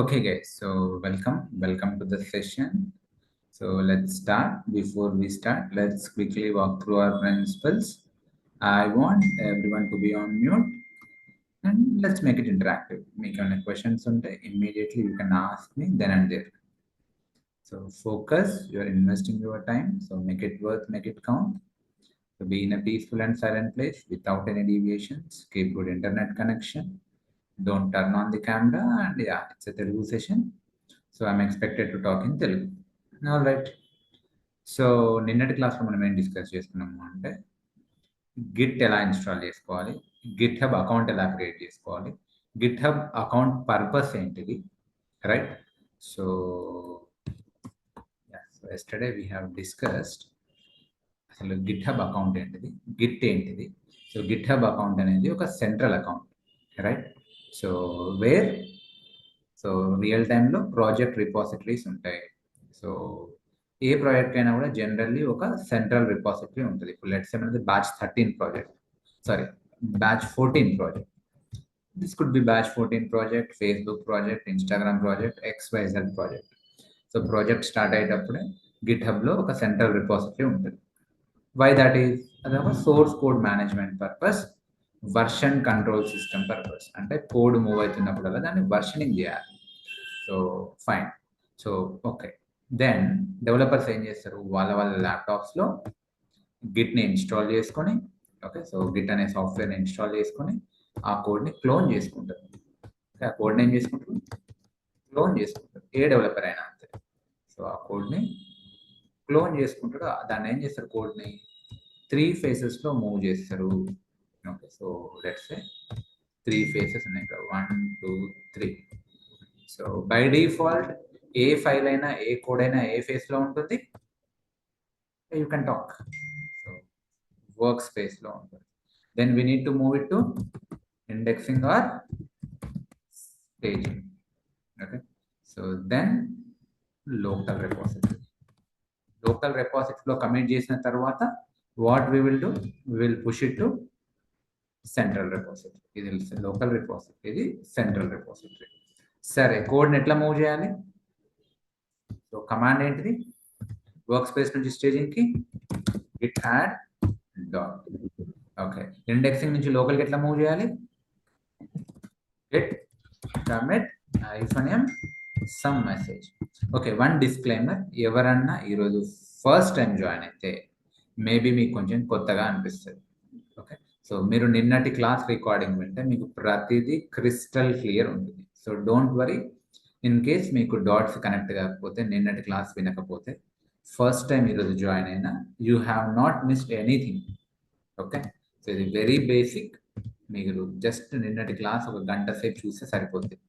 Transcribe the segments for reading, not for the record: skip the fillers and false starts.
Okay, guys. So welcome to the session. So let's start. Before we start, let's quickly walk through our principles. I want everyone to be on mute, and let's make it interactive. Make any questions on the immediately you can ask me then and there. So focus. You're investing your time. So make it worth. Make it count. So be in a peaceful and silent place without any deviations. Keep good internet connection. Don't turn on the camera, and yeah, it's a Telugu session. So I'm expected to talk in Telugu. All right. So నిన్నటి క్లాస్లో మనం ఏం discuss చేసుకున్నాము అంటే Git ఎలా install చేసుకోవాలి, Git hub account ఎలా create చేసుకోవాలి, గిట్ హబ్ అకౌంట్ పర్పస్ ఏంటిది, right? So yesterday we have discussed అసలు గిట్ హబ్ అకౌంట్ ఏంటిది, గిట్ ఏంటిది. సో గిట్ హబ్ అకౌంట్ అనేది ఒక central account, right? So where so real టైంలో ప్రాజెక్ట్ రిపాజిటరీస్ ఉంటాయి. సో ఏ ప్రాజెక్ట్ అయినా కూడా జనరల్లీ ఒక సెంట్రల్ రిపాజిటరీ ఉంటుంది. ఇప్పుడు లెట్స్ అనేది batch 13 project, sorry batch 14 project. This could be batch 14 project, Facebook project, Instagram project, XYZ project. So project start అయ్యేటప్పుడే Git హబ్లో ఒక సెంట్రల్ రిపాజిటరీ ఉంటుంది. వై దట్ ఈస్ అదొక source code management purpose, version control system purpose. అంటే code move అవుతున్నప్పుడల్లా దాన్ని versioning చేయాలి. So fine. So okay, then developers ఏం చేస్తారు, వాళ్ళ ల్యాప్టాప్స్లో గిట్ని ఇన్స్టాల్ చేసుకొని, ఓకే, సో గిట్ అనే సాఫ్ట్వేర్ని ఇన్స్టాల్ చేసుకొని ఆ కోడ్ని క్లోన్ చేసుకుంటారు. ఆ కోడ్ని ఏం చేసుకుంటారు, క్లోన్ చేసుకుంటారు. ఏ డెవలపర్ అయినా అంతే. సో ఆ కోడ్ని క్లోన్ చేసుకుంటాడు. దాన్ని ఏం చేస్తారు, కోడ్ని 3 ఫేసెస్లో మూవ్ చేస్తారు. Okay, so let's say 3 phases ఉన్నాయి ఇక్కడ, 1 2 3. సో బై డిఫాల్ట్ ఏ ఫైల్ అయినా ఏ కోడ్ అయినా ఏ ఫేస్లో ఉంటుంది, you can talk. So work స్పేస్లో ఉంటుంది. Then we need to move it to indexing or staging. Okay, so then local repository. Local రిపాజిటరీలో కమిట్ చేసిన తర్వాత what we will do, we will push it to central repository. ఇది local repository, ఇది central repository. సరే, కోడ్ని ఎట్లా move చేయాలి? So command ఏంటిది, వర్క్ స్పేస్ నుంచి స్టేజింగ్కి Git add dot. Okay, indexing నుంచి లోకల్కి ఎట్లా మూవ్ చేయాలి, Git commit -m some message. Okay, one disclaimer, ఎవరన్నా ఈరోజు ఫస్ట్ టైం జాయిన్ అయితే మేబీ మీకు కొంచెం కొత్తగా అనిపిస్తుంది. ఓకే, సో మీరు నిన్నటి క్లాస్ రికార్డింగ్ వింటే మీకు ప్రతిదీ క్రిస్టల్ క్లియర్ ఉంటుంది. So don't worry, in case మీకు డాట్స్ కనెక్ట్ కాకపోతే, నిన్నటి క్లాస్ వినకపోతే, ఫస్ట్ టైం ఈరోజు జాయిన్ అయినా you have not missed anything. Okay, so ఇది వెరీ బేసిక్. మీరు జస్ట్ నిన్నటి క్లాస్ ఒక గంట సేపు చూస్తే సరిపోతుంది.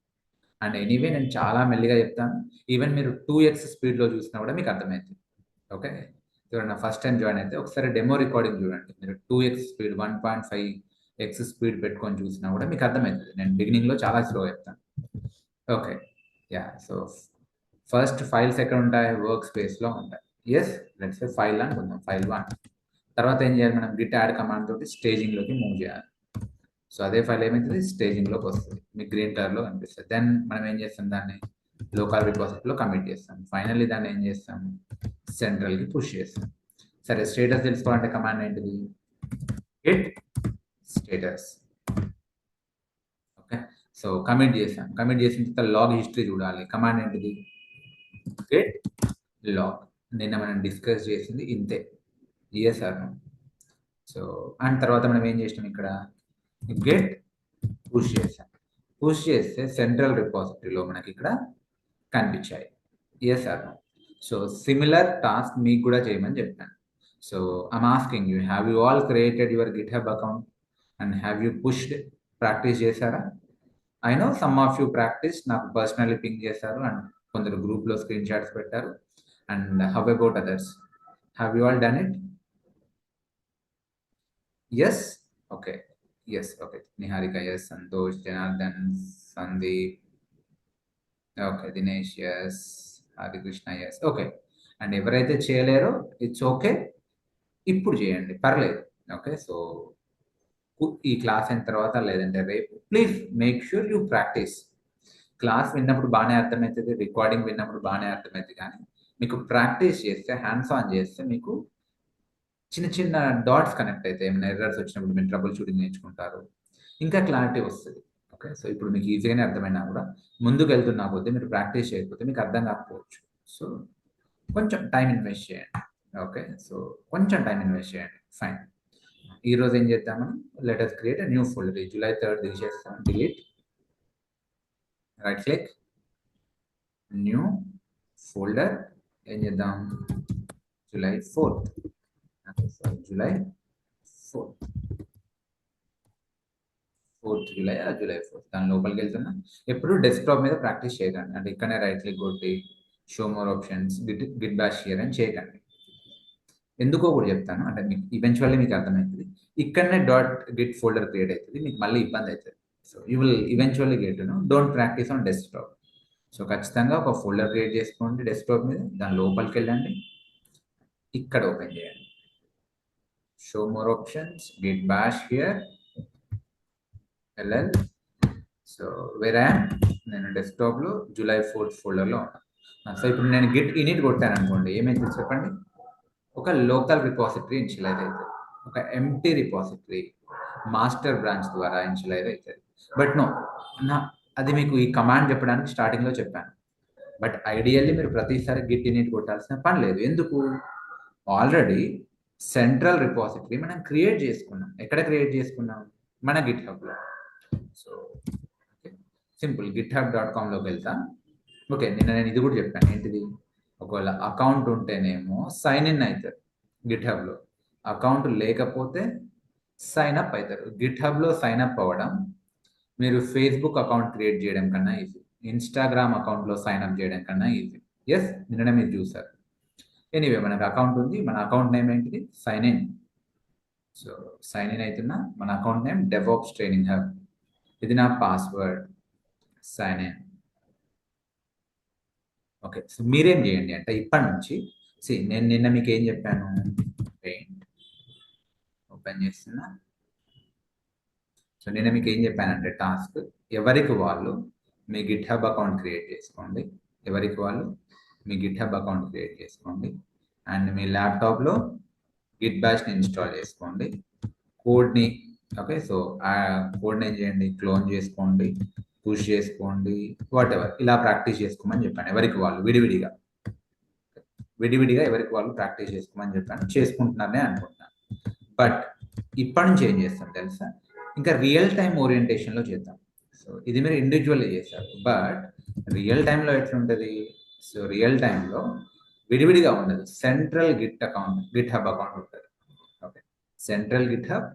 అండ్ ఎనీవే నేను చాలా మెల్లిగా చెప్తాను. ఈవెన్ మీరు 2x స్పీడ్లో చూసినా కూడా మీకు అర్థమవుతుంది. ఓకే, ఎవరైనా ఫస్ట్ టైం జాయిన్ అయితే ఒకసారి డెమో రికార్డింగ్ చూడండి. మీరు 2x స్పీడ్, 1.5x స్పీడ్ పెట్టుకొని చూసినా కూడా మీకు అర్థమవుతుంది. నేను బిగినింగ్లో చాలా స్లో చెప్తాను. Okay, yeah. So first files ఎక్కడ ఉంటాయి, వర్క్ స్పేస్లో ఉంటాయి. ఎస్, లెట్స్ సే ఫైల్ అనుకుందాం, ఫైల్ 1. తర్వాత ఏం చేయాలి, మనం గిట్ యాడ్ కమాండ్ తోటి స్టేజింగ్లోకి మూవ్ చేయాలి. సో అదే ఫైల్ ఏమవుతుంది, స్టేజింగ్లోకి వస్తుంది, మీకు గ్రీన్ కలర్లో కనిపిస్తుంది. దెన్ మనం ఏం చేస్తాం, దాన్ని లోకల్ రిపాజిటరీలో కమిట్ చేస్తాం. ఫైనల్లీ దాన్ని ఏం చేస్తాం, సెంట్రల్కి పుష్ చేస్తాం. సరే, స్టేటస్ తెలుసుకోవాలంటే కమాండ్ ఏంటిది, Git status. Okay, so commit చేసాం. కమిట్ చేసిన తర్వాత లాగ్ హిస్టరీ చూడాలి. కమాండ్ ఏంటిది, గిట్ లాగ్. నిన్న మనం డిస్కస్ చేసింది ఇంతే, ESR. సో అండ్ తర్వాత మనం ఏం చేసినాం, ఇక్కడ గెట్ పుష్ చేసాం. పుష్ చేస్తే సెంట్రల్ రిపాజిటరీలో మనకి ఇక్కడ కనిపించాయి. ESR. సో సిమిలర్ టాస్క్ మీకు కూడా చేయమని చెప్పాను. So I'm asking you, have you all created your GitHub account and have you pushed? Practice చేశారా? I know some of you practice, నాకు పర్సనల్లీ పింగ్ చేశారు అండ్ కొందరు గ్రూప్లో స్క్రీన్ షాట్స్ పెట్టారు. And how about others, have you all done it? Yes, okay, yes, okay. Niharika yes, Santosh, Janardhan, Sandeep, okay, Dinesh yes, Harikrishna yes. Okay, and ఎవరైతే చేయలేరో it's okay, ఇప్పుడు చేయండి, పర్లేదు. ఓకే, సో ఈ క్లాస్ అయిన తర్వాత లేదంటే రేపు please make sure you practice. Class విన్నప్పుడు బాగానే అర్థమవుతుంది, రికార్డింగ్ విన్నప్పుడు బాగానే అర్థమవుతుంది, కానీ మీకు ప్రాక్టీస్ చేస్తే, హ్యాండ్స్ ఆన్ చేస్తే మీకు చిన్న చిన్న డాట్స్ కనెక్ట్ అవుతాయి. ఏమైనా ఎర్రర్స్ వచ్చినప్పుడు మీరు ట్రబుల్ షూటింగ్ నేర్చుకుంటారు, ఇంకా క్లారిటీ వస్తుంది. ఓకే, సో ఇప్పుడు మీకు ఈజీగానే అర్థమైనా కూడా ముందుకు వెళ్తున్నా కొద్దీ మీరు ప్రాక్టీస్ చేయకపోతే మీకు అర్థం కాకపోవచ్చు. సో కొంచెం టైం ఇన్వెస్ట్ చేయండి. ఓకే, సో కొంచెం టైం ఇన్వెస్ట్ చేయండి. ఫైన్. ఈ రోజు ఏం చేద్దామని, let us create new folder. July 3rd తీసేస్తాం, delete, right click, new folder. ఏం చేద్దాం, July 4th. July 4th, July July 4th. దాని లోపలికి వెళ్తున్నా. ఎప్పుడు డెస్క్టాప్ మీద ప్రాక్టీస్ చేయకండి, అంటే ఇక్కడనే రైట్ క్లిక్ కొట్టి show more options, git bash here అని చేయకండి. ఎందుకో కూడా చెప్తాను, అంటే మీకు ఈవెన్చువల్లీ మీకు అర్థమవుతుంది. ఇక్కడనే డాట్ గిట్ ఫోల్డర్ క్రియేట్ అవుతుంది, మీకు మళ్ళీ ఇబ్బంది అవుతుంది. So you will eventually get don't practice on desktop. So ఖచ్చితంగా ఒక ఫోల్డర్ క్రియేట్ చేసుకోండి డెస్క్టాప్ మీద, దాని లోపలికి వెళ్ళండి, ఇక్కడ ఓపెన్ చేయండి, show more options, git bash here, LL. So వేరే నేను డెస్క్టాప్లో జూలై 4th ఫోల్డర్లో ఉన్నాను. సో ఇప్పుడు నేను గిట్ ఇనిట్ కొట్టాను అనుకోండి, ఏమైంది చెప్పండి, ఒక లోకల్ రిపాజిటరీ ఇనిషియలైజ్ అవుతుంది, ఒక ఎంటీ రిపాజిటరీ మాస్టర్ బ్రాంచ్ ద్వారా ఇనిషియలైజ్ అవుతుంది. బట్ నో, అది మీకు ఈ కమాండ్ చెప్పడానికి స్టార్టింగ్లో చెప్పాను. బట్ ఐడియల్లీ మీరు ప్రతిసారి గిట్ ఇనిట్ కొట్టాల్సిన పని లేదు. ఎందుకు, ఆల్రెడీ సెంట్రల్ రిపాజిటరీ మనం క్రియేట్ చేసుకున్నాం. ఎక్కడ క్రియేట్ చేసుకున్నాం, మన గిట్ హబ్లో. సో సింపుల్, github.com-లోకి వెళ్తా. ఓకే, నిన్న నేను ఇది కూడా చెప్పాను, ఏంటిది, ఒకవేళ అకౌంట్ ఉంటేనేమో సైన్ ఇన్ అవుతారు గిట్హబ్లో, అకౌంట్ లేకపోతే సైన్ అప్ అవుతారు. గిట్హబ్లో సైన్ అప్ అవ్వడం మీరు ఫేస్బుక్ అకౌంట్ క్రియేట్ చేయడం కన్నా ఈజీ, ఇన్స్టాగ్రామ్ అకౌంట్లో సైన్ అప్ చేయడం కన్నా ఈజీ. ఎస్, నిన్ననే మీరు చూసారు. ఎనీవే మనకు అకౌంట్ ఉంది, మన అకౌంట్ నేమ్ ఏంటిది, sign in. So sign in అవుతున్నా, మన account name DevOps training hub, ఇది నా password, sign in. Okay, so మీరేం చేయండి అంటే ఇప్పటి నుంచి నేను నిన్న మీకు ఏం చెప్పాను, పెయింట్ ఓపెన్ చేస్తున్నా. సో నిన్న మీకు ఏం చెప్పానంటే టాస్క్, ఎవరికి వాళ్ళు మీ గిట్హబ్ అకౌంట్ క్రియేట్ చేసుకోండి, ఎవరికి వాళ్ళు మీ గిట్హబ్ అకౌంట్ క్రియేట్ చేసుకోండి, అండ్ మీ ల్యాప్టాప్లో గిట్ బ్యాష్ని ఇన్స్టాల్ చేసుకోండి, కోడ్ని. ఓకే, సో ఆ కోడ్ని ఏం చేయండి, క్లోన్ చేసుకోండి, పుష్ చేసుకోండి, వాట్ ఎవర్, ఇలా ప్రాక్టీస్ చేసుకోమని చెప్పాను. ఎవరికి వాళ్ళు విడివిడిగా ఎవరికి వాళ్ళు ప్రాక్టీస్ చేసుకోమని చెప్పాను. చేసుకుంటున్నారనే అనుకుంటున్నాను. బట్ ఇప్పటి నుంచి ఏం చేస్తాం తెలుసా, ఇంకా రియల్ టైం ఓరియంటేషన్లో చేద్దాం. సో ఇది మీరు ఇండివిజువల్లీ చేశారు, బట్ రియల్ టైంలో ఎట్లుంటుంది, సో రియల్ టైంలో విడివిడిగా ఉండదు, సెంట్రల్ గిట్ హబ్ అకౌంట్ ఉంటుంది. ఓకే, సెంట్రల్ గిట్ హబ్,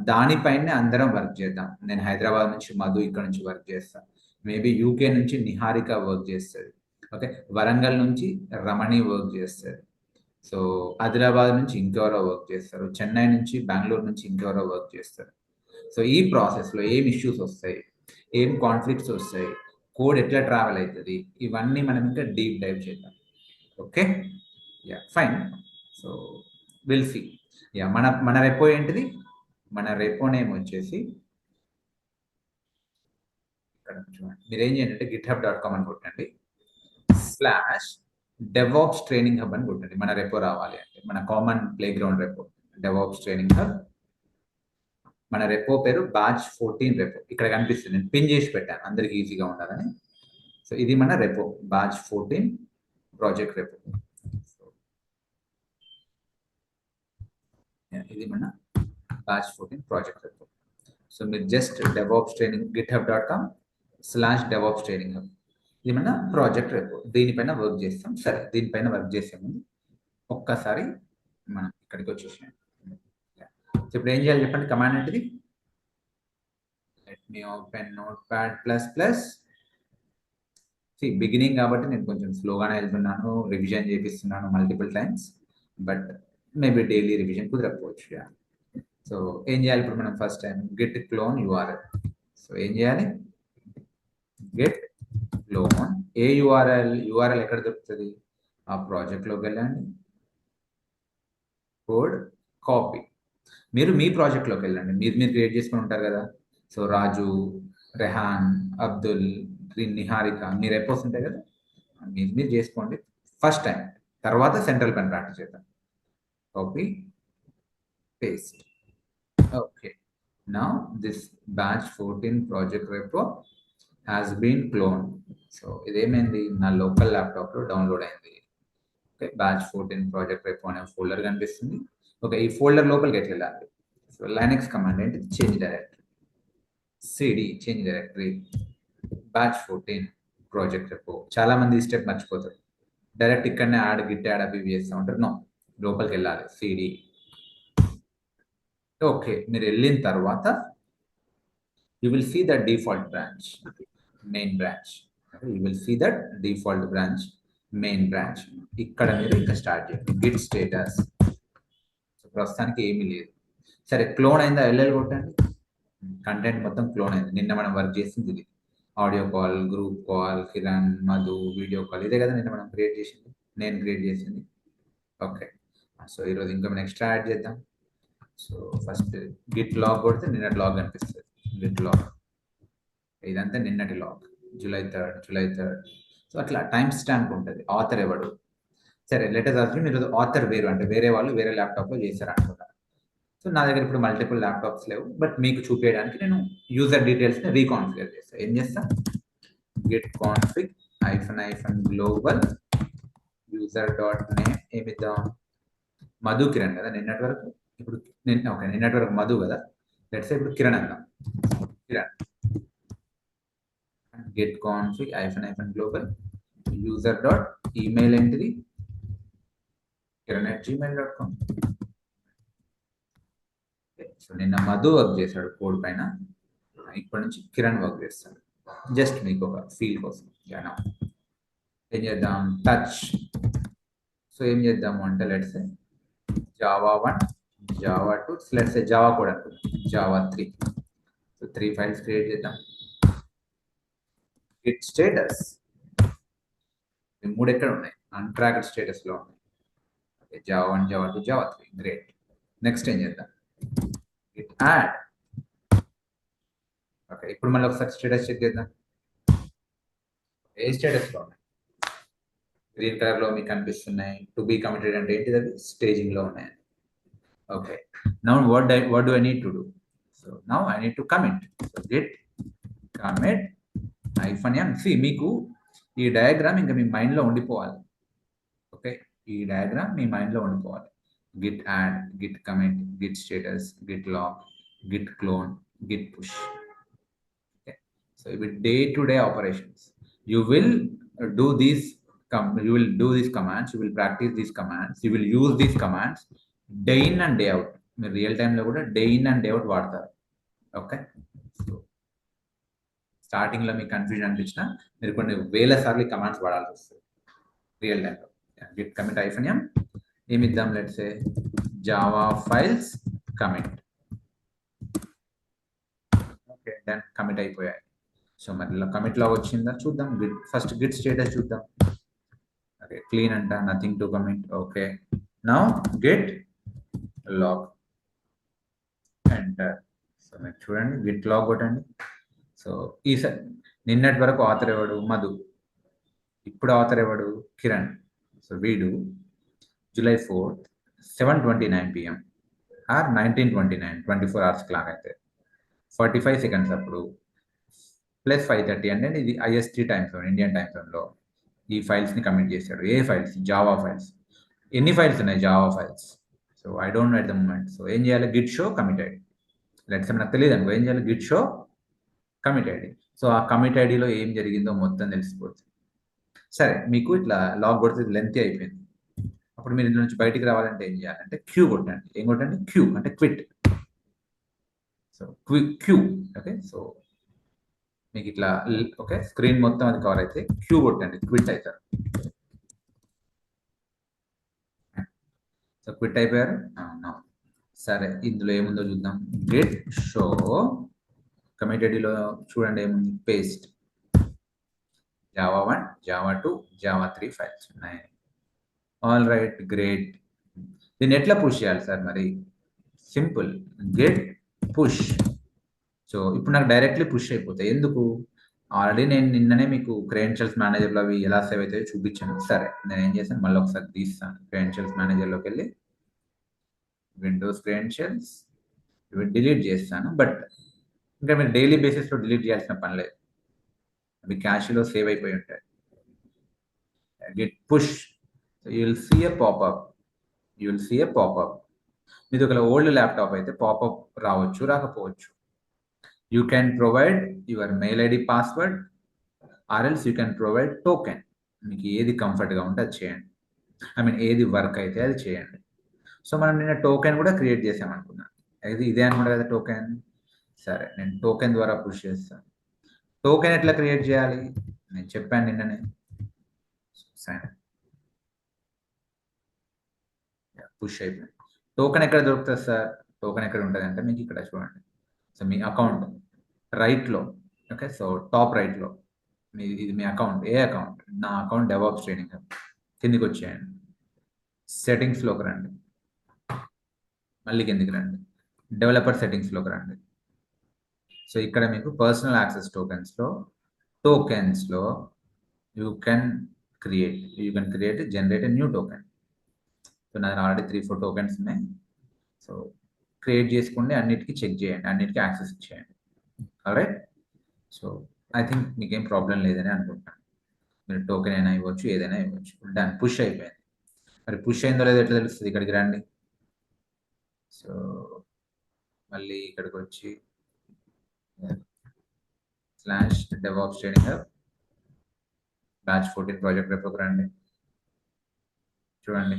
దానిపైనే అందరం వర్క్ చేద్దాం. నేను హైదరాబాద్ నుంచి మధు ఇక్కడ నుంచి వర్క్ చేస్తాను, మేబీ యూకే నుంచి నిహారిక వర్క్ చేస్తుంది, ఓకే, వరంగల్ నుంచి రమణి వర్క్ చేస్తుంది, సో ఆదిలాబాద్ నుంచి ఇంకెవరో వర్క్ చేస్తారు, చెన్నై నుంచి బెంగళూరు నుంచి ఇంకెవరో వర్క్ చేస్తారు. సో ఈ ప్రాసెస్లో ఏం ఇష్యూస్ వస్తాయి, ఏం కాన్ఫ్లిక్ట్స్ వస్తాయి, కోడ్ ఎట్లా ట్రావెల్ అవుతుంది, ఇవన్నీ మనం ఇంకా డీప్ డైవ్ చేద్దాం. Okay, ya fine. So will see. Ya మన రెపో ఏంటిది, మన రెపో నేమ్ వచ్చేసి ఇక్కడ చూడండి, మీరు ఏం చేయండి అంటే github.com అని కొట్టండి, /DevOps ట్రైనింగ్ హబ్ అని కొట్టండి. మన రెపో రావాలి అంటే, మన common play ground repo DevOps training hub. మన రెపో పేరు బ్యాచ్ 14 రెపో, ఇక్కడ కనిపిస్తుంది, నేను పిన్ చేసి పెట్టాను అందరికి ఈజీగా ఉండాలని. సో ఇది మన రెపో బ్యాచ్ 14 ప్రాజెక్ట్ రెపో. ఇది మన బ్యాచ్ 14 ప్రాజెక్ట్ రెపో. సో మీరు just DevOps training github.com/DevOps training hub, ఇది మన ప్రాజెక్ట్ రెపో, దీనిపైన వర్క్ చేస్తాం. సరే, దీనిపైన వర్క్ చేసే ముందు ఒక్కసారి మనం ఇక్కడికి వచ్చేసాం. సో ఇప్పుడు ఏం చేయాలి చెప్పండి, కమాండ్ ఏంటిది, లెట్ మీ ఓపెన్ నోట్ప్యాడ్++. బిగినింగ్ కాబట్టి నేను కొంచెం స్లోగానే వెళ్తున్నాను, రివిజన్ చేపిస్తున్నాను multiple times, but maybe daily revision కుదరకపోవచ్చు. సో ఏం చేయాలి ఇప్పుడు మనం, first time Git clone URL. So ఏం చేయాలి, గిట్ క్లోన్ ఏ URL ఎక్కడ దొరుకుతుంది, ఆ ప్రాజెక్ట్లోకి వెళ్ళండి, కోడ్ కాపీ, మీరు మీ ప్రాజెక్ట్లోకి వెళ్ళండి, మీరు క్రియేట్ చేసుకుని ఉంటారు కదా. సో రాజు, రెహాన్, అబ్దుల్, నిహారిక మీ రెపోస్ ఉంటాయి కదా, మీరు చేసుకోండి ఫస్ట్ టైం, తర్వాత సెంట్రల్ పెన్ ప్రాక్టీస్ చేద్దాం. Copy paste. Okay, now this batch 14 project repo has been clone. So ఇదేమైంది, నా లోకల్ ల్యాప్టాప్లో డౌన్లోడ్ అయింది. ఓకే, బ్యాచ్ 14 ప్రాజెక్ట్ రెపో అనే ఫోల్డర్ కనిపిస్తుంది. ఓకే, ఈ ఫోల్డర్ లోపలికి ఎట్లా వెళ్ళాలి? సో లైనక్స్ కమాండ్ ఏంటి, change directory, CD change directory batch 14 project repo. చాలా మంది ఈ స్టెప్ మర్చిపోతారు, డైరెక్ట్ ఇక్కడనే యాడ్ గిట్ యాడ్ అవి చేస్తూ ఉంటారు. నో, లోపలికి వెళ్ళాలి, సిడి. ఓకే, మీరు వెళ్ళిన తర్వాత you will see the default branch, main branch. You will see that default branch, main branch. ఇక్కడ మీరు ఇంకా స్టార్ట్ చేయండి గిట్ స్టేటస్. సో ప్రస్తుతానికి ఏమీ లేదు. సరే, క్లోన్ అయిందా, ఎల్ఎల్ కొట్టండి. కంటెంట్ మొత్తం క్లోన్ అయింది. నిన్న మనం వర్క్ చేసింది ఇది, audio call, group call, Kiran, Madhu, video call, ఇదే కదా నిన్న మనం క్రియేట్ చేసింది, నేను క్రియేట్ చేసింది. ఓకే, సో ఈరోజు ఇంకా మనం ఎక్స్ట్రా యాడ్ చేద్దాం. సో ఫస్ట్ గిట్ లాగ్ కొడితే నిన్నటి లాగ్ కనిపిస్తుంది, గిట్ లాగ్. ఇదంతా నిన్నటి లాగ్, జూలై 3rd. సో అట్లా టైం స్టాంప్ ఉంటుంది, ఆథర్ ఎవడు. సరే, లెటర్ అస్యూమ్ మీరు ఆథర్ వేరు, అంటే వేరే వాళ్ళు వేరే ల్యాప్టాప్లో చేశారు అనుకుంటారు. సో నా దగ్గర ఇప్పుడు మల్టిపుల్ ల్యాప్టాప్స్ లేవు, బట్ మీకు చూపించడానికి నేను యూజర్ డీటెయిల్స్ని రీకాన్ఫిగర్ చేస్తాను. ఏం చేస్తా, గిట్ కాన్ఫిగ్ -global user.name ఏమిద్దాం, మధు కిరణ్ కదా నిన్నటి వరకు. ఇప్పుడు ఓకే, నిన్నటి వరకు మధు కదా, లెట్స్ ఇప్పుడు కిరణ్ అందాం, Kiran. get config -global user.email ఏంటిది, kiran@gmail.com. సో నిన్న మధు వర్క్ చేశాడు కోడ్ పైన, ఇప్పటి నుంచి కిరణ్ వర్క్ చేస్తాడు. జస్ట్ మీకు ఒక ఫీల్ కోసం. ఏం చేద్దాం, టచ్. సో ఏం చేద్దాము అంటే let's Java 1, Java 2, let's Java కూడా Java 3. సో 3 ఫైల్స్ క్రియేట్ చేద్దాం. గిట్ స్టేటస్, ఈ 3 ఎక్కడ ఉన్నాయి, అన్ట్రాక్డ్ స్టేటస్ లో ఉన్నాయి. Java 1, Java 2, Java 3, great. Next ఏం చేద్దాం, గిట్ యాడ్. ఓకే, ఇప్పుడు మళ్ళీ ఒకసారి స్టేటస్ చెక్ చేద్దాం. ఏ స్టేటస్ లో ఉన్నాయి, గ్రీన్ కలర్ లో మీకు కనిపిస్తున్నాయి. టు బి కమిటెడ్ అంటే ఏంటిది, అది స్టేజింగ్ లో ఉన్నాయి. Okay, now what do I need to do? So now I need to commit. So git commit -m. See, మీకు ఈ డయాగ్రామ్ ఇంకా మీ మైండ్ లో ఉండిపోవాలి. ఓకే, ఈ డయాగ్రామ్ మీ మైండ్ లో ఉండిపోవాలి. Git add, Git commit, Git status, Git log, Git clone, Git push. Okay, so ఇవి day to day operations. You will do these commands, you will practice these commands, you will use these commands day in and day out. మీరు real టైంలో కూడా day in and day out వాడతారు. Okay, so స్టార్టింగ్లో మీకు confusion అనిపించిన మీరు కొన్ని వేల సార్లు కమాండ్స్ వాడాల్సి వస్తుంది రియల్ టైంలో. గిట్ కమిట్ -m ఏమిద్దాం, let's say Java files commit. Okay, then commit అయిపోయాయి. సో మరి కమిట్ లాగ్ వచ్చిందా చూద్దాం. ఫస్ట్ గిట్ స్టేటస్ చూద్దాం. ఓకే, క్లీన్ అంట, nothing to commit. Okay, now Git log, enter. So మీరు చూడండి, గిట్ లాగ్ కొట్టండి. సో ఈసారి నిన్నటి వరకు ఆథర్ ఎవడు, మధు. ఇప్పుడు ఆథర్ ఎవడు, కిరణ్. సో వీడు July 4th 7:29 PM or 19:29, 24 hours clock అయితే 45 seconds అప్పుడు +5:30 అంటే ఇది IST time zone, Indian time జోన్లో ఈ ఫైల్స్ని కమిట్ చేశాడు. ఏ ఫైల్స్, జావా ఫైల్స్. ఎన్ని ఫైల్స్ ఉన్నాయి, Java files. So I don't know at the moment. So ఏం చేయాలి, git show commit ID. Let's నాకు తెలియదు అనుకో, ఏం చేయాలి, git show commit ID. So ఆ కమిట్ ఐడిలో ఏం జరిగిందో మొత్తం తెలిసిపోతుంది. సరే, మీకు ఇట్లా లాగ్ కొడితే లెంత్ అయిపోయింది. అప్పుడు మీరు ఇందులో నుంచి బయటికి రావాలంటే ఏం చేయాలంటే క్యూ కొట్టండి. ఏం కొట్టండి, క్యూ అంటే quit. So Q. Okay, so మీకు ఇట్లా ఓకే స్క్రీన్ మొత్తం అది కవర్ అయితే క్యూ కొట్టండి, క్విట్ అవుతారు. సో క్విట్ అయిపోయారు. సరే, ఇందులో ఏముందో చూద్దాం. గిట్ షో కమిటెడ్లో చూడండి ఏముంది, paste. Java 1, Java 2, Java 3 files ఉన్నాయి. All right, great. దీన్ని ఎట్లా పుష్ చేయాలి సార్? మరి సింపుల్, గిట్ పుష్. సో ఇప్పుడు నాకు డైరెక్ట్లీ పుష్ అయిపోతాయి. ఎందుకు, ఆల్రెడీ నేను నిన్ననే మీకు క్రెడెన్షియల్స్ మేనేజర్లో అవి ఎలా సేవ్ అవుతాయో చూపించాను. సరే నేను ఏం చేశాను, మళ్ళీ ఒకసారి తీస్తాను. క్రెడెన్షియల్స్ మేనేజర్లోకి వెళ్ళి విండోస్ క్రెడెన్షియల్స్ ఇవి డిలీట్ చేస్తాను. బట్ ఇంకా మీరు డైలీ బేసిస్లో డిలీట్ చేయాల్సిన పని లేదు, అవి క్యాష్లో సేవ్ అయిపోయి ఉంటాయి. Git push, you will see a popup, మీది ఒక ఓల్డ్ ల్యాప్టాప్ అయితే పాపప్ రావచ్చు, రాకపోవచ్చు. You can provide your mail ID password or else you can provide token. మీకు ఏది కంఫర్ట్గా ఉంటే అది చేయండి, ఐ మీన్ ఏది వర్క్ అయితే అది చేయండి. సో మనం నిన్న టోకెన్ కూడా క్రియేట్ చేసామనుకున్నా, ఇది ఇదే అనుకుంటా కదా టోకెన్. సరే నేను టోకెన్ ద్వారా పుష్ చేస్తాను. టోకెన్ ఎట్లా క్రియేట్ చేయాలి నేను చెప్పాను నిన్ననే. పుష్ అయిపోయింది. టోకెన్ ఎక్కడ దొరుకుతుంది సార్, టోకెన్ ఎక్కడ ఉంటుంది అంటే మీకు ఇక్కడ చూడండి. సో మీ అకౌంట్ రైట్లో, ఓకే, సో టాప్ రైట్లో ఇది మీ అకౌంట్. ఏ అకౌంట్? నా అకౌంట్ డెవాప్స్ ట్రైనింగ్. కిందికి వచ్చేయండి, సెట్టింగ్స్లోకి రండి, మళ్ళీ కిందికి రండి, డెవలపర్ సెట్టింగ్స్లోకి రండి. సో ఇక్కడ మీకు పర్సనల్ యాక్సెస్ టోకెన్స్లో you can create generate a new token. So నా ఆల్రెడీ 3-4 టోకెన్స్ ఉన్నాయి. సో క్రియేట్ చేసుకోండి, అన్నిటికీ చెక్ చేయండి, అన్నిటికీ యాక్సెస్ ఇచ్చేయండి. ఆల్రైట్, సో ఐ థింక్ మీకేం ప్రాబ్లం లేదని అనుకుంటున్నాను. మీరు టోకెన్ అయినా ఇవ్వచ్చు, ఏదైనా ఇవ్వచ్చు. దాన్ని పుష్ అయిపోయింది. మరి పుష్ అయిందో లేదో ఎట్లా తెలుస్తుంది? ఇక్కడికి రండి. సో మళ్ళీ ఇక్కడికి వచ్చి /DevOps Training Hub batch 14 project రేపుకి రండి. చూడండి,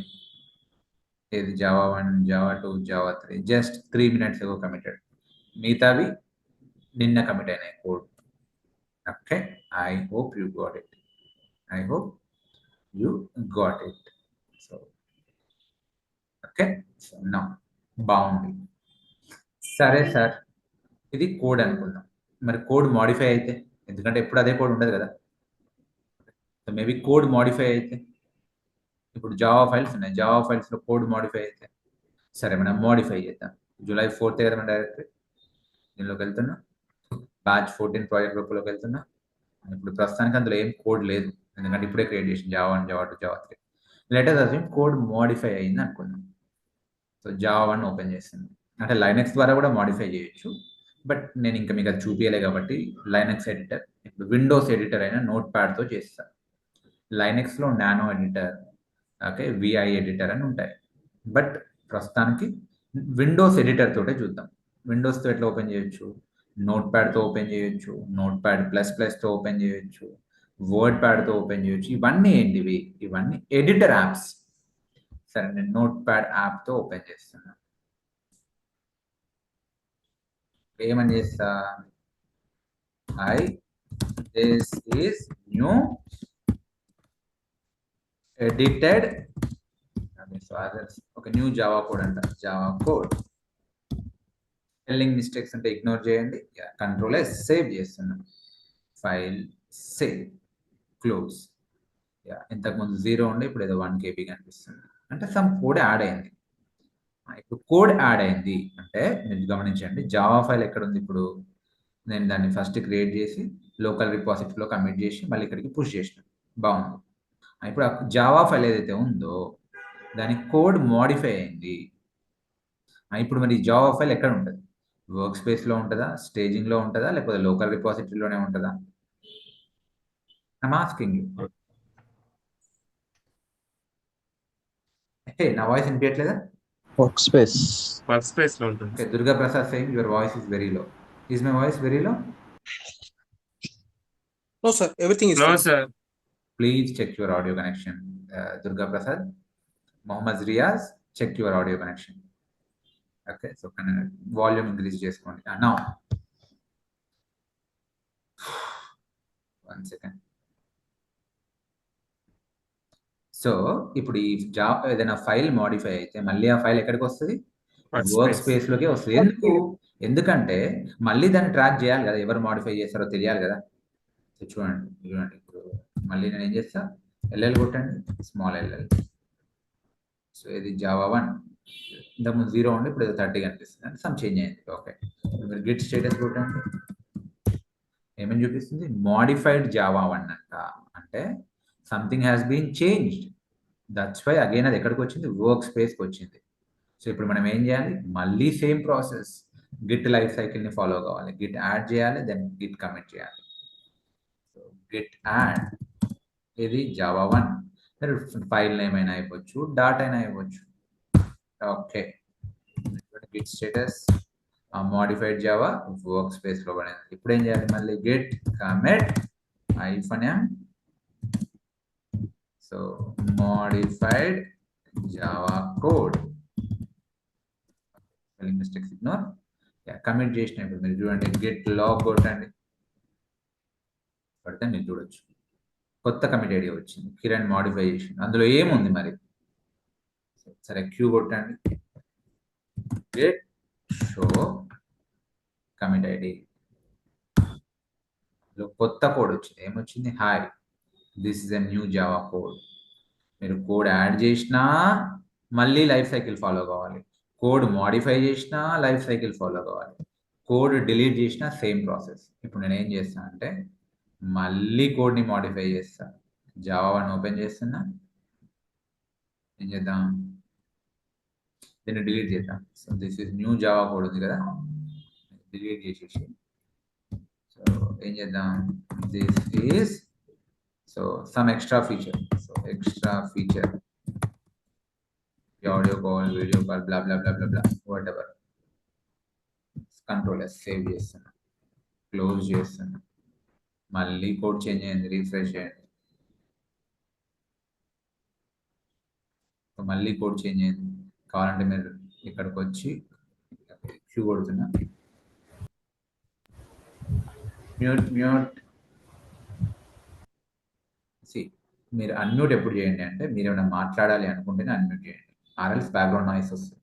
ఇది Java 1, Java 2, Java 3 just 3 minutes ago committed. మిగతావి నిన్న కమిట్ అయినాయి code. Okay, I hope you got it. So okay, so నా బాగుంది. సరే సార్, ఇది కోడ్ అనుకుందాం. మరి కోడ్ మాడిఫై అయితే, ఎందుకంటే ఎప్పుడు అదే కోడ్ ఉండదు కదా, సో మేబీ కోడ్ మాడిఫై అయితే, ఇప్పుడు జావా ఫైల్స్ ఉన్నాయి, జావా ఫైల్స్లో కోడ్ మాడిఫై అయితే, సరే మనం మాడిఫై చేద్దాం. July 4th కదా మన డైరెక్టరీ, దీనిలోకి వెళ్తున్నా, బ్యాచ్ 14 ప్రాజెక్ట్ గ్రూప్లోకి వెళ్తున్నా. ఇప్పుడు ప్రస్తుతానికి అందులో ఏం కోడ్ లేదు, ఎందుకంటే ఇప్పుడే క్రియేట్ చేసిన Java 1, Java 2, Java 3. Letter assume code modify అయింది అనుకుందాం. సో జావా 1 ఓపెన్ చేస్తుంది, అంటే లైనక్స్ ద్వారా కూడా మాడిఫై చేయొచ్చు, బట్ నేను ఇంకా మీకు అది చూపించలే కాబట్టి లైనక్స్ ఎడిటర్, ఇప్పుడు విండోస్ ఎడిటర్ అయినా నోట్ ప్యాడ్తో చేస్తాను. లైనక్స్లో nano editor, okay, vi editor అని ఉంటాయి, బట్ ప్రస్తుతానికి విండోస్ ఎడిటర్ తోటే చూద్దాం. విండోస్తో ఎట్లా ఓపెన్ చేయొచ్చు? నోట్ ప్యాడ్తో ఓపెన్ చేయొచ్చు, నోట్ ప్యాడ్ ++తో ఓపెన్ చేయొచ్చు, వర్డ్ ప్యాడ్తో ఓపెన్ చేయొచ్చు. ఇవన్నీ ఏంటివి? ఇవన్నీ ఎడిటర్ యాప్స్. సరే నేను నోట్ ప్యాడ్ యాప్తో ఓపెన్ చేస్తున్నా. ఏమని చేస్తా? దిస్ ఈస్ న్యూ ఎడిటెడ్, ఒక న్యూ జావా కోడ్ అంట, జావా కోడ్. స్పెల్లింగ్ మిస్టేక్స్ అంటే ఇగ్నోర్ చేయండి. Ctrl+S సేవ్ చేస్తున్నాం, ఫైల్ సేవ్, క్లోజ్. ఇంతకుముందు 0 ఉండే, ఇప్పుడు ఏదో 1 KB కనిపిస్తుంది, అంటే సమ్ కోడ్ యాడ్ అయింది. ఇప్పుడు కోడ్ యాడ్ అయింది అంటే మీరు గమనించండి, జావా ఫైల్ ఎక్కడ ఉంది? ఇప్పుడు నేను దాన్ని ఫస్ట్ క్రియేట్ చేసి లోకల్ రిపాజిటరీలో కమిట్ చేసి మళ్ళీ ఇక్కడికి పుష్ చేసిన, బాగుంది. ఇప్పుడు ఆ జావా ఫైల్ ఏదైతే ఉందో దాని కోడ్ మాడిఫై అయింది. ఇప్పుడు మరి జావా ఫైల్ ఎక్కడ ఉంటుంది? వర్క్ స్పేస్లో ఉంటుందా, స్టేజింగ్లో ఉంటుందా, లేకపోతే లోకల్ రిపాజిటరీలోనే ఉంటుందా? I'm asking you. నా వాయిస్ వినిపించట్లేదా? వర్క్ స్పేస్ లో ఉంటుంది. Okay, Durga Prasad saying your voice is very low. Is my voice very low? No, sir. Everything is No, fine. sir. Please check your audio connection. Durga Prasad, Mohammad Riaz, check your audio connection. Okay, so volume increase చేసుకోండి. Now, one second. So ఇప్పుడు ఈ ఏదైనా file modify అయితే మళ్ళీ ఆ file ఎక్కడికి వస్తుంది? Work space లోకి వస్తుంది. ఎందుకంటే మళ్ళీ దాన్ని ట్రాక్ చేయాలి కదా, ఎవరు మాడిఫై చేస్తారో తెలియాలి కదా. చూడండి ఇప్పుడు మళ్ళీ నేను ఏం చేస్తా, LL కొట్టండి, స్మాల్ LL. సో ఇది జావా 1, ఇంతకుముందు 0 ఉండి ఇప్పుడు 30 కనిపిస్తుంది, అంటే సమ్ చేంజ్ అయింది. ఓకే, మీరు గిట్ స్టేటస్ కొట్టండి, ఏమని చూపిస్తుంది? మోడిఫైడ్ జావా 1 అంట. అంటే something has been changed. That's why again అది ఎక్కడికి వచ్చింది? వర్క్ స్పేస్కి వచ్చింది. సో ఇప్పుడు మనం ఏం చేయాలి? మళ్ళీ సేమ్ ప్రాసెస్, గిట్ లైఫ్ సైకిల్ని ఫాలో కావాలి. గిట్ యాడ్ చేయాలి, దెన్ గిట్ కమిట్ చేయాలి. సో గిట్ యాడ్ ఇది జావా 1, ఫైల్ నేమ్ అయినా అయిపోవచ్చు, డాట్ అయినా అయిపోవచ్చు. Okay, git status modified Java workspace లో పడింది. ఇప్పుడు ఏం చేయాలి? మళ్ళీ git commit -m. So modified Java code, spelling mistakes ignore. Commit చేసినప్పుడు మీరు చూడండి, గిట్ లాగ్ కొట్టండి, పడితే మీరు చూడొచ్చు కొత్త కమిట్ ఐడియా వచ్చింది. కిరణ్ మోడిఫై చేసి, అందులో ఏముంది మరి? సరే క్యూ కొట్టండి, గిట్ షో కమిట్ ఐడి, కొత్త కోడ్ వచ్చింది. ఏమొచ్చింది? Hi, this is a new Java code. మీరు కోడ్ యాడ్ చేసినా మళ్ళీ లైఫ్ సైకిల్ ఫాలో కావాలి, కోడ్ మోడిఫై చేసినా లైఫ్ సైకిల్ ఫాలో కావాలి, కోడ్ డిలీట్ చేసినా సేమ్ ప్రాసెస్. ఇప్పుడు నేను ఏం చేస్తాను అంటే మళ్ళీ కోడ్ని మోడిఫై చేస్తాను. జావా 1 ఓపెన్ చేస్తున్నా, ఏం చేద్దాం? దీన్ని డిలీట్ చేద్దాం. So this is new Java code ఉంది కదా, డిలీట్ చేసేసి, సో ఏం చేద్దాం? This is so some extra feature. So extra feature, audio call, video call, blah blah blah blah blah, what ever. Control yes, save చేస్తున్నా, close చేస్తున్నా. మళ్ళీ code change అయింది, refresh చేయండి. మళ్ళీ కోడ్ చేంజ్ అయింది. కావాలంటే మీరు ఇక్కడికి వచ్చి క్యూ కొడుతున్నా, మ్యూట్ మ్యూట్. మీరు అన్మ్యూట్ ఎప్పుడు చేయండి అంటే మీరు ఏమైనా మాట్లాడాలి అనుకుంటేనే అన్మ్యూట్ చేయండి, ఆర్ఎల్స్ బ్యాక్గ్రౌండ్ నాయిస్ వస్తుంది.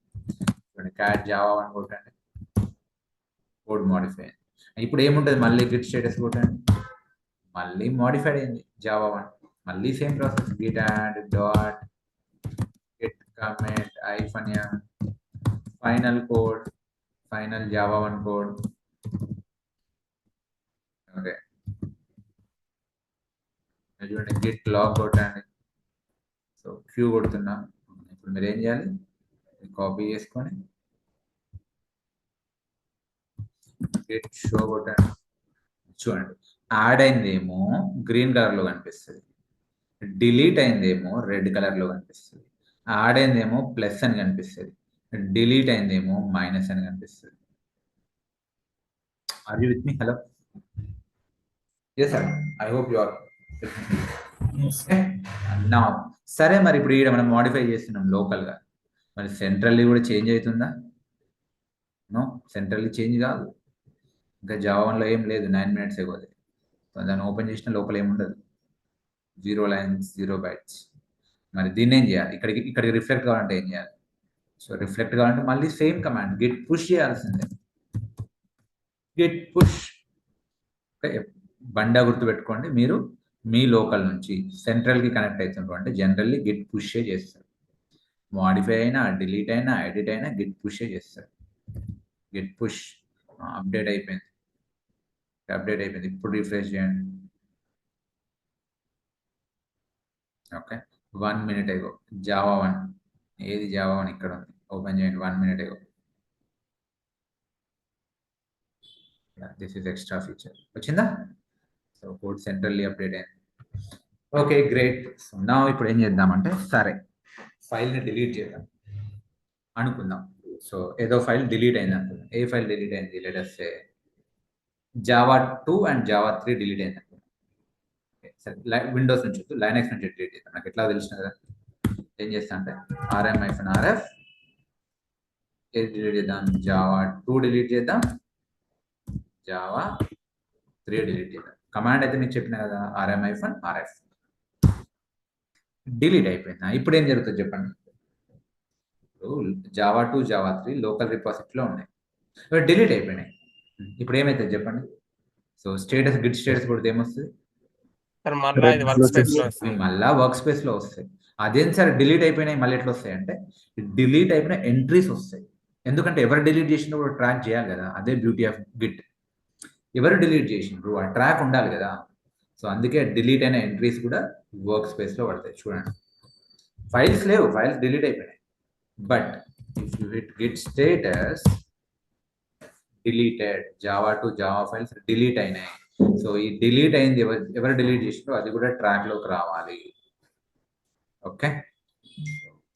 క్యాట్ జావా 1 కొట్టండి, కోడ్ మోడిఫై. ఇప్పుడు ఏముంటుంది? మళ్ళీ గిట్ స్టేటస్ కొట్టండి, మళ్ళీ మోడిఫైడ్ అయింది జావా 1. మళ్ళీ same process, Git add dot Git commit -m, final code, final Java 1 code. Okay, చూడండి, గిట్ లాగ్ కొట్టండి. సో క్యూ కొడుతున్నా. ఇప్పుడు మీరు ఏం చేయాలి? కాపీ చేసుకొని గిట్ షో కొట్టండి. చూడండి, యాడ్ అయిందేమో గ్రీన్ కలర్ లో కనిపిస్తుంది, డిలీట్ అయిందేమో రెడ్ కలర్ లో కనిపిస్తుంది, యాడ్ అయిందేమో ప్లస్ అని కనిపిస్తుంది, డిలీట్ అయిందేమో మైనస్ అని కనిపిస్తుంది. Are you with me? Hello, yes sir, I hope you are. Now సరే, మరి ఇప్పుడు ఇక్కడ మనం మోడిఫై చేస్తున్నాం లోకల్ గా, మరి సెంట్రల్లీ కూడా చేంజ్ అవుతుందా? నో, సెంట్రల్లీ చేంజ్ కాదు. ఇంకా జావా 1లో ఏం లేదు, 9 minutes అయిపోతుంది. దాన్ని ఓపెన్ చేసిన లోపల ఏముండదు, 0 lines 0 bytes. మరి దీన్ని ఏం చేయాలి? ఇక్కడికి రిఫ్లెక్ట్ కావాలంటే ఏం చేయాలి? సో రిఫ్లెక్ట్ కావాలంటే మళ్ళీ సేమ్ కమాండ్, గిట్ పుష్ చేయాల్సిందే. గిట్ పుష్, బండా గుర్తు పెట్టుకోండి. మీరు మీ లోకల్ నుంచి సెంట్రల్కి కనెక్ట్ అవుతుంటారు అంటే జనరల్లీ గిట్ పుషే చేస్తారు. మోడిఫై అయినా, డిలీట్ అయినా, ఎడిట్ అయినా గిట్ పుషే చేస్తారు. గిట్ పుష్ అప్డేట్ అయిపోయింది, ఇప్పుడు రిఫ్రెష్ చేయండి. ఓకే, 1 minute ago జావా 1, ఏది జావా 1 ఇక్కడ ఉంది, ఓపెన్ చేయండి. 1 minute ago. This is extra feature వచ్చిందా? సో కోడ్ సెంట్రల్లీ అప్డేట్ అయింది. Okay great. సో నా ఇప్పుడు ఏం చేద్దామంటే, సరే ఫైల్ని డిలీట్ చేద్దాం అనుకుందాం. సో ఏదో ఫైల్ డిలీట్ అయింది అనుకుందాం. ఏ ఫైల్ డిలీట్ అయింది? Let us say Java 2 and Java 3 delete అయింది అనుకుందాం. సరే, విండోస్ నుంచి లైనక్స్ నుంచి డిలీట్ చేద్దాం. నాకు ఎట్లా తెలిసిన కదా, ఏం చేస్తా అంటే rm-rf ఏది డిలీట్ చేద్దాం? జావా 2 డిలీట్ చేద్దాం, జావా 3 డిలీట్ చేద్దాం. కమాండ్ అయితే మీకు చెప్పిన కదా, rm-rf. డిలీట్ అయిపోయిందా? ఇప్పుడు ఏం జరుగుతుంది చెప్పండి? జావా 2 జావా 3 లోకల్ రిపాజిటరీలో ఉన్నాయి, డిలీట్ అయిపోయినాయి. ఇప్పుడు ఏమైతుంది చెప్పండి? సో స్టేటస్, గిట్ స్టేటస్ కొడితే ఏమొస్తుంది? మళ్ళా వర్క్ స్పేస్ లో వస్తాయి. అదేం సార్ డిలీట్ అయిపోయినాయి మళ్ళీ ఎట్లా వస్తాయి అంటే, డిలీట్ అయిపోయిన ఎంట్రీస్ వస్తాయి. ఎందుకంటే ఎవరు డిలీట్ చేసినా కూడా ట్రాక్ చేయాలి కదా, అదే బ్యూటీ ఆఫ్ గిట్. ఎవరు డిలీట్ చేసిండ్రు, ఆ ట్రాక్ ఉండాలి కదా. సో అందుకే డిలీట్ అయిన ఎంట్రీస్ కూడా వర్క్ స్పేస్లో పడతాయి. చూడండి, ఫైల్స్ లేవు, ఫైల్స్ డిలీట్ అయిపోయినాయి. But if you hit git status deleted, Java two Java files delete అయినాయి. సో ఈ డిలీట్ అయింది ఎవరు డిలీట్ చేసిండ్రో అది కూడా ట్రాక్ లోకి రావాలి. ఓకే,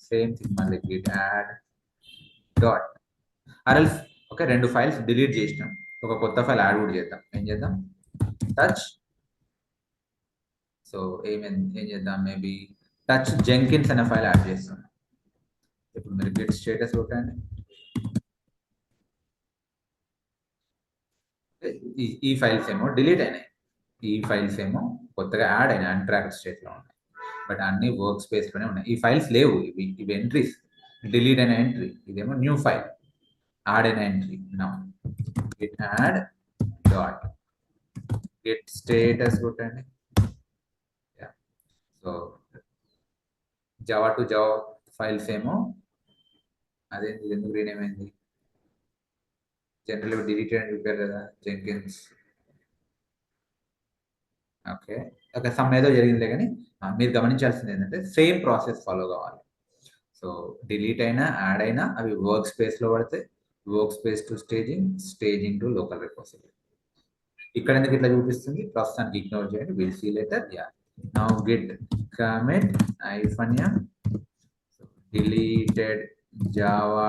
సేమ్ థింగ్ మళ్ళీ గిట్ యాడ్ డాట్ ఆర్ఎల్స్. ఓకే, 2 ఫైల్స్ డిలీట్ చేసినాం, ఒక కొత్త ఫైల్ యాడ్ కూడా చేద్దాం. ఏం చేద్దాం, టచ్. సో ఏం చేద్దాం, మేబీ టచ్ జెంకిన్స్ అనే ఫైల్ యాడ్ చేస్తాం. ఇప్పుడు మీరు గిట్ స్టేటస్ కొట్టండి, ఈ ఫైల్స్ ఏమో డిలీట్ అయినాయి, ఈ ఫైల్స్ ఏమో కొత్తగా యాడ్ అయినాయి, అన్ట్రాక్డ్ స్టేట్లో ఉన్నాయి. బట్ అన్ని వర్క్ స్పేస్లోనే ఉన్నాయి. ఈ ఫైల్స్ లేవు, ఇవి ఎంట్రీస్, డిలీట్ అయిన ఎంట్రీ. ఇదేమో న్యూ ఫైల్, యాడ్ అయిన entry. Now git add dot git status కొట్టండి. So Java two Java files ఏమో అదేంటి, ఎందుకు రీనేమ్ అయింది, జనరల్ డిలీటెడ్ అని చెప్పారు కదా, జెంకిన్స్. ఓకే ఓకే, సమ్ ఏదో జరిగిందిలే, కానీ మీరు గమనించాల్సింది ఏంటంటే సేమ్ ప్రాసెస్ ఫాలో కావాలి. సో డిలీట్ అయినా యాడ్ అయినా అవి వర్క్ స్పేస్లో పడితే, work space to staging, staging to local repository. ఇక్కడ ఎందుకు ఇట్లా చూపిస్తుంది, ప్రస్తుతానికి ఇగ్నోర్ చేయండి, will see later. Ya, now git commit -m deleted java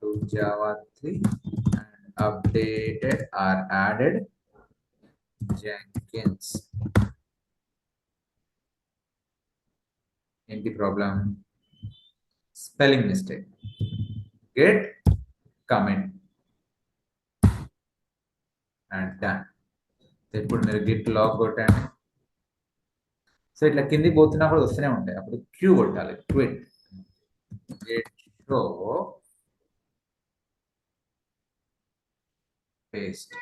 to java 3 and updated or added Jenkins. ఏంటి problem, spelling mistake. Get comment and done. ఇప్పుడు మీరు Git log కొట్టండి. సో ఇట్లా కిందికి పోతున్నా కూడా వస్తూనే ఉంటాయి, అప్పుడు క్యూ కొట్టాలి, క్విట్ గిట్ షో పేస్ట్.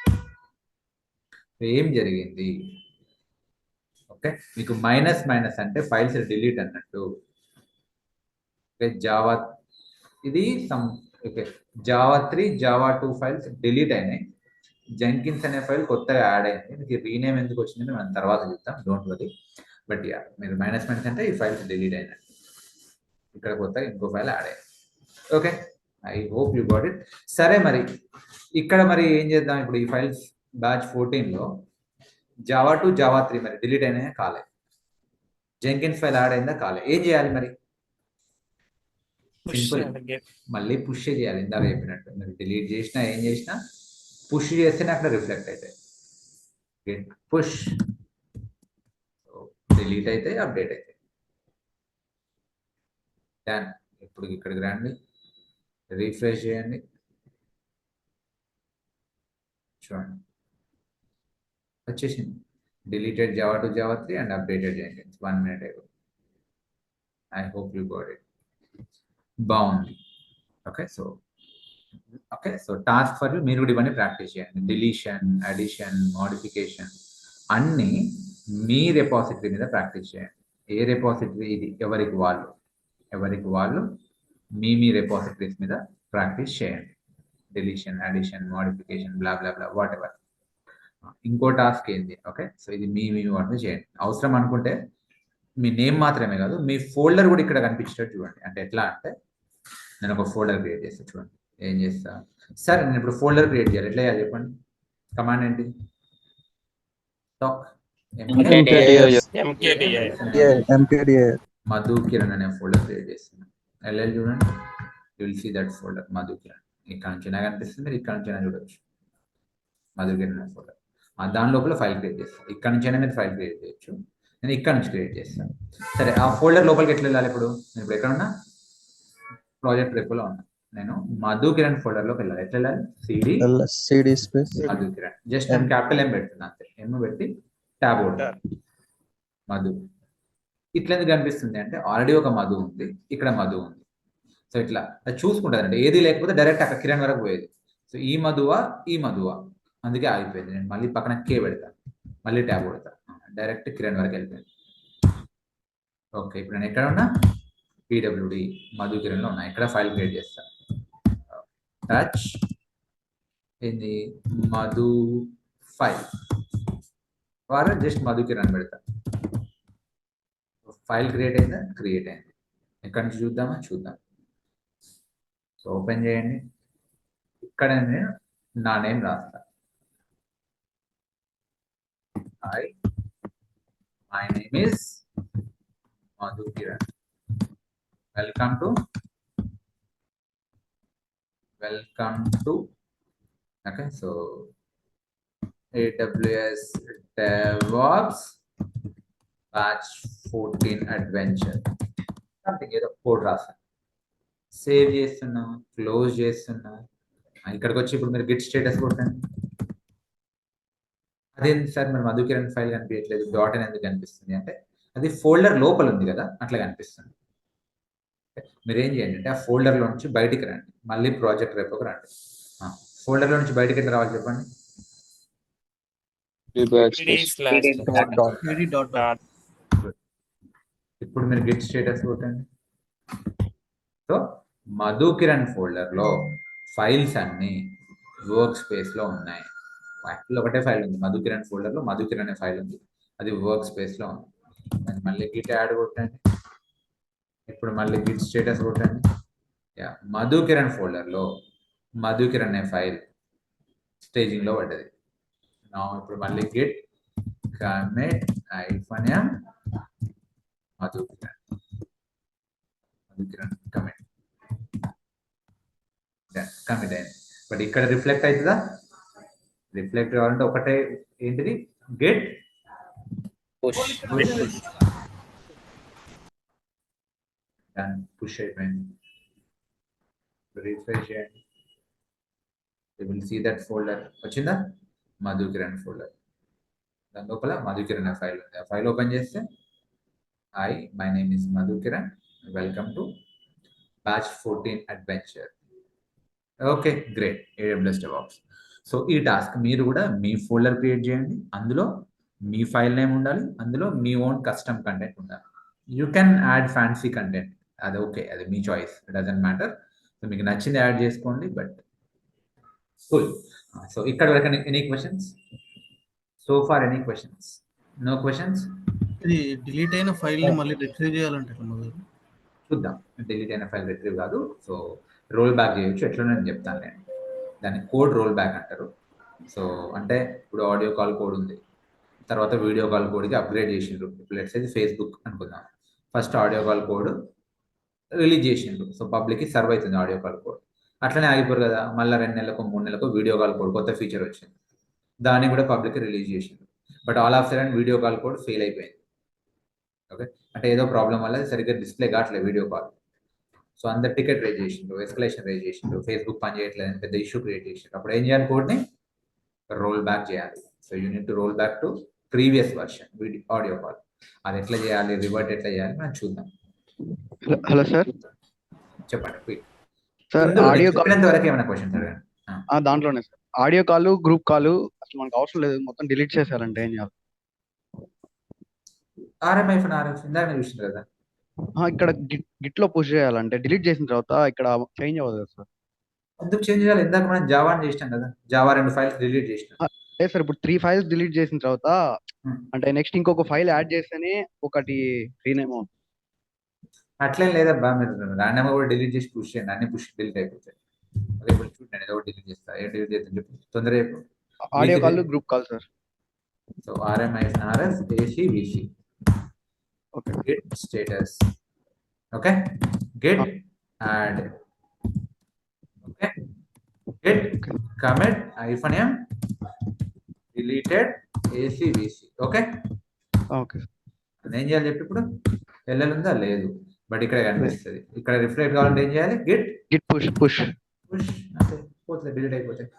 ఏం జరిగింది, ఓకే, మీకు మైనస్ అంటే ఫైల్స్ డిలీట్ అన్నట్టు. ఓకే, జావా ఇది సమ్, okay, Java 3 Java 2 files delete అయినాయి, జెంకిన్స్ అనే ఫైల్ కొత్తగా యాడ్ అయింది. మీకు రీనేమ్ ఎందుకు వచ్చిందని మనం తర్వాత చూద్దాం, డోంట్ వరీ. బట్ యా, మీరు మైనస్ అంటే ఈ ఫైల్స్ డిలీట్ అయినట్టు, ఇక్కడ కొత్తగా ఇంకో ఫైల్ యాడ్ అయింది. Okay, I hope you got it. సరే, మరి ఇక్కడ మరి ఏం చేద్దాం, ఇప్పుడు ఈ ఫైల్స్ బ్యాచ్ 14లో జావా టు జావా 3 మరి డిలీట్ అయినాయా, కాలే. జెంకిన్స్ ఫైల్ యాడ్ అయిందా, కాలే. ఏం చేయాలి మరి, సింపుల్, మళ్ళీ పుష్ చేయాలి. ఇందాక చెప్పినట్టు మీరు డిలీట్ చేసినా ఏం చేసినా పుష్ చేస్తేనే అక్కడ రిఫ్లెక్ట్ అవుతాయి. గెట్ పుష్, డిలీట్ అయితే అప్డేట్ అవుతాయి. డన్. ఇప్పుడు ఇక్కడికి రండి, రీఫ్రెష్ చేయండి, చూడండి వచ్చేసింది. Deleted Java two Java 3 and updated Jenkins 1 minute ago. I hope you got it. బాగుంది. Okay, so task for you, మీరు కూడా ఇవన్నీ ప్రాక్టీస్ చేయండి. డిలీషన్, అడిషన్, మోడిఫికేషన్ అన్నీ మీ రెపాజిటరీ మీద ప్రాక్టీస్ చేయండి. ఏ రెపాజిటరీ ఇది, ఎవరికి వాళ్ళు మీ రెపాజిటరీస్ మీద ప్రాక్టీస్ చేయండి. Deletion, addition, modification, blah blah blah, what ever. ఇంకో టాస్క్ ఏంది, ఓకే, సో ఇది మీ వాటిని చేయండి. అవసరం అనుకుంటే మీ నేమ్ మాత్రమే కాదు, మీ ఫోల్డర్ కూడా ఇక్కడ కనిపించేటట్టు చూడండి. అంటే ఎట్లా అంటే, నేను ఒక ఫోల్డర్ క్రియేట్ చేస్తాను, చూడండి ఏం చేస్తా. సరే, నేను ఇప్పుడు ఫోల్డర్ క్రియేట్ చేయాలి, ఎట్లా చేయాలి చెప్పండి. కమాండ్ ఏంటి, టాక్ మధు కిరణ్ అనే ఫోల్డర్ క్రియేట్ చేస్తున్నాను. ఎల్ఎల్ చూడండి, you will see that folder Madhu Kiran. ఇక్కడ నుంచి నాకు అనిపిస్తుంది, మీరు ఇక్కడ నుంచి చూడవచ్చు మధు కిరణ్ అనే ఫోల్డర్. దాని లోపల ఫైల్ క్రియేట్ చేస్తాను. ఇక్కడ నుంచైనా మీరు ఫైల్ క్రియేట్ చేయొచ్చు, నేను ఇక్కడ నుంచి క్రియేట్ చేస్తాను. సరే, ఆ ఫోల్డర్ లోపలికి ఎట్లా వెళ్ళాలి, ఇప్పుడు నేను ఇప్పుడు ఎక్కడ ఉన్నా, ప్రాజెక్ట్ రేపులో ఉన్నా, నేను మధు కిరణ్ ఫోల్డర్ లోకి వెళ్ళాలి. ఎట్లా వెళ్ళాలి, CD space Madhu Kiran, just నేను క్యాపిటల్ ఎం పెడుతున్నా అంతే, ఎం పెట్టి ట్యాబ్ కొడుతుంది, మధు. ఇట్లా ఎందుకు కనిపిస్తుంది అంటే, ఆల్రెడీ ఒక మధు ఉంది, ఇక్కడ మధు ఉంది. సో ఇట్లా అది చూసుకుంటారంటే, ఏది లేకపోతే డైరెక్ట్ అక్కడ కిరణ్ వరకు పోయేది. సో ఈ మధువా అందుకే ఆగిపోయింది. నేను మళ్ళీ పక్కన కే పెడతాను, మళ్ళీ ట్యాబ్ కొడతాను, డైరెక్ట్ కిరణ్ వరకు వెళ్ళిపోయింది. ఓకే, ఇప్పుడు నేను ఎక్కడ ఉన్నా, పీడబ్ల్యూడి మధు కిరణ్లో ఉన్నా, ఇక్కడ ఫైల్ క్రియేట్ చేస్తాను. touch in the Madhu file or just Madhukiran పెడతా. ఫైల్ క్రియేట్ అయిందా? క్రియేట్ అయింది. ఎక్కడి నుంచి చూద్దామా? చూద్దాం. సో ఓపెన్ చేయండి. ఇక్కడ నేను నా నేమ్ రాస్తా. Hi, my name is Madhukiran. Welcome to okay, so AWS DevOps batch 14 adventure something ఏదో కోడ్ రాస్తాను. సేవ్ చేస్తున్నా, క్లోజ్ చేస్తున్నా. ఇక్కడికి వచ్చి ఇప్పుడు మీరు గిట్ స్టేటస్ కొట్టండి. అదేంటి సార్ మరి మధుకిరణ్ ఫైల్ కనిపించట్లేదు, డాట్ అని ఎందుకు కనిపిస్తుంది అంటే అది ఫోల్డర్ లోపల ఉంది కదా, అట్లా కనిపిస్తుంది. మీరు ఏం చేయండి అంటే ఆ ఫోల్డర్లో నుంచి బయటికి రండి, మళ్ళీ ప్రాజెక్ట్ రేపుకి రండి. ఫోల్డర్లో నుంచి బయటికి ఎట్లా రావాలి చెప్పండి? ఇప్పుడు మీరు గిట్ స్టేటస్ కొట్టండి. సో మధుకిరణ్ ఫోల్డర్లో ఫైల్స్ అన్ని వర్క్ స్పేస్లో ఉన్నాయి. యాక్చువల్ ఒకటే ఫైల్ ఉంది మధుకిరణ్ ఫోల్డర్లో, మధుకిరణ్ అనే ఫైల్ ఉంది, అది వర్క్ స్పేస్లో ఉంది. మళ్ళీ గిట్ యాడ్ కొట్టండి. ఇప్పుడు మళ్ళీ గిట్ స్టేటస్ కొట్టండి. మధుకిరణ్ ఫోల్డర్లో మధుకిరణ్ అనే ఫైల్ స్టేజింగ్లో పడ్డది. ఇప్పుడు మళ్ళీ git commit -m Madhukiran commit అయింది. బట్ ఇక్కడ రిఫ్లెక్ట్ అవుతుందా? రిఫ్లెక్ట్ కావాలంటే ఒకటే ఏంటిది, గెట్ పుష్ అయిపోయింది. రిఫ్రెష్ చేయండి. You will see that folder వచ్చిందా, మధుకిరణ్ ఫోల్డర్. దాని లోపల మధుకిరణ్ ఫైల్ ఉంది. ఆ ఫైల్ ఓపెన్ చేస్తే hi, my name is Madhukiran, welcome to batch 14 adventure. Okay, great. AWS DevOps. So ఈ టాస్క్ మీరు కూడా మీ ఫోల్డర్ క్రియేట్ చేయండి, అందులో మీ ఫైల్ నేమ్ ఉండాలి, అందులో మీ ఓన్ కస్టమ్ కంటెంట్ ఉండాలి. You can add fancy content, అది ఓకే, అది మీ choice, it doesn't matter. So మీకు నచ్చింది యాడ్ చేసుకోండి. But cool. సో ఇక్కడ వరకు any questions so far? Any questions? No questions? ఇది డిలీట్ అయిన ఫైల్ ని మళ్ళీ రిట్రీవ్ చేయాలంటే చూద్దాం. డిలీట్ అయిన ఫైల్ రిట్రీవ్ కాదు, సో రోల్ బ్యాక్ చేయొచ్చు. ఎట్లా నేను చెప్తాను. నేను దాన్ని కోడ్ రోల్ బ్యాక్ అంటారు. సో అంటే ఇప్పుడు ఆడియో కాల్ కోడ్ ఉంది, తర్వాత వీడియో కాల్ కోడ్కి అప్గ్రేడ్ చేసిండ్రు. ఇప్పుడు లెట్స్ సే ఫేస్బుక్ అనుకుందాం. First audio call code release చేసిండ్రు, సో పబ్లిక్కి సర్వ్ అవుతుంది ఆడియో కాల్ కోడ్. అట్లనే ఆగిపోరు కదా, మళ్ళీ 2 నెలలకు 3 నెలలకు వీడియో కాల్ కోడ్ కొత్త ఫీచర్ వచ్చింది, దాన్ని కూడా పబ్లిక్ రిలీజ్ చేసిండ్రు. But all of sudden video call code fail అయిపోయింది. ఓకే, అంటే ఏదో ప్రాబ్లం వల్ల సరిగ్గా డిస్ప్లే కావట్లేదు వీడియో కాల్. సో అందరు టికెట్ రేజ్ చేసిండ్రు, ఎస్కలేషన్ రేజ్ చేసిండ్రు, ఫేస్బుక్ పని చేయట్లేదని పెద్ద ఇష్యూ క్రియేట్ చేసిండ్రు. అప్పుడు ఏం చేయాలి? కోడ్ని రోల్ బ్యాక్ చేయాలి. So you need to roll back to previous version audio call. అది ఎట్లా చేయాలి, రివర్ట్ ఎట్లా చేయాలి మనం చూద్దాం. హలో సార్, చెప్పండి సార్. ఆడియో కాల్ వరకు ఏమైనా క్వశ్చన్స్ అడగండి. దాంట్లోనే sir, audio call, group call అసలు మనకు అవసరం లేదు, మొత్తం డిలీట్ చేశారంటే ఏం చేయాలి? RF ఇందాక చూసింది కదా, ఇక్కడ గిట్ లో పుష్ చేయాలంటే డిలీట్ చేసిన తర్వాత ఇక్కడ చేంజ్ అవ్వదు కదా సార్? ఎందుకు చేంజ్ చేయాలి? ఇందాక మనం జావా చేసినాం కదా, జావా 2 ఫైల్స్ డిలీట్ చేసినాం. లేదు సార్, ఇప్పుడు 3 ఫైల్స్ డిలీట్ చేసిన తర్వాత అంటే నెక్స్ట్ ఇంకొక ఫైల్ యాడ్ చేస్తేనే ఒకటి రీనేమ్ అవుతుంది. అట్లేం లేదబ్బా, మీరు ర్యాండమ్ కూడా డిలీట్ చేసి పుష్ చేయండి, అన్ని పుష్ డిలీట్ అయిపోతాయి. అదే చూడండి, ఏదో డిలీట్ చేస్తా, ఏం డిలీట్ చేస్తాను చెప్పి తొందర చెప్పు. Audio call, group call sir. So RMIRS ACVC. Okay, git status. Okay, git add. Okay, git commit -m deleted ACVC. Okay okay, ఏం చేయాలి చెప్పి? ఇప్పుడు వెళ్ళాలందా? లేదు, బట్ ఇక్కడ కనిపిస్తుంది. ఇక్కడ రిఫ్లెక్ట్ కావాలంటే ఏం చేయాలి? గిట్ పుష్ అంటే పోతుంది, డిలీట్ అయిపోతాయి.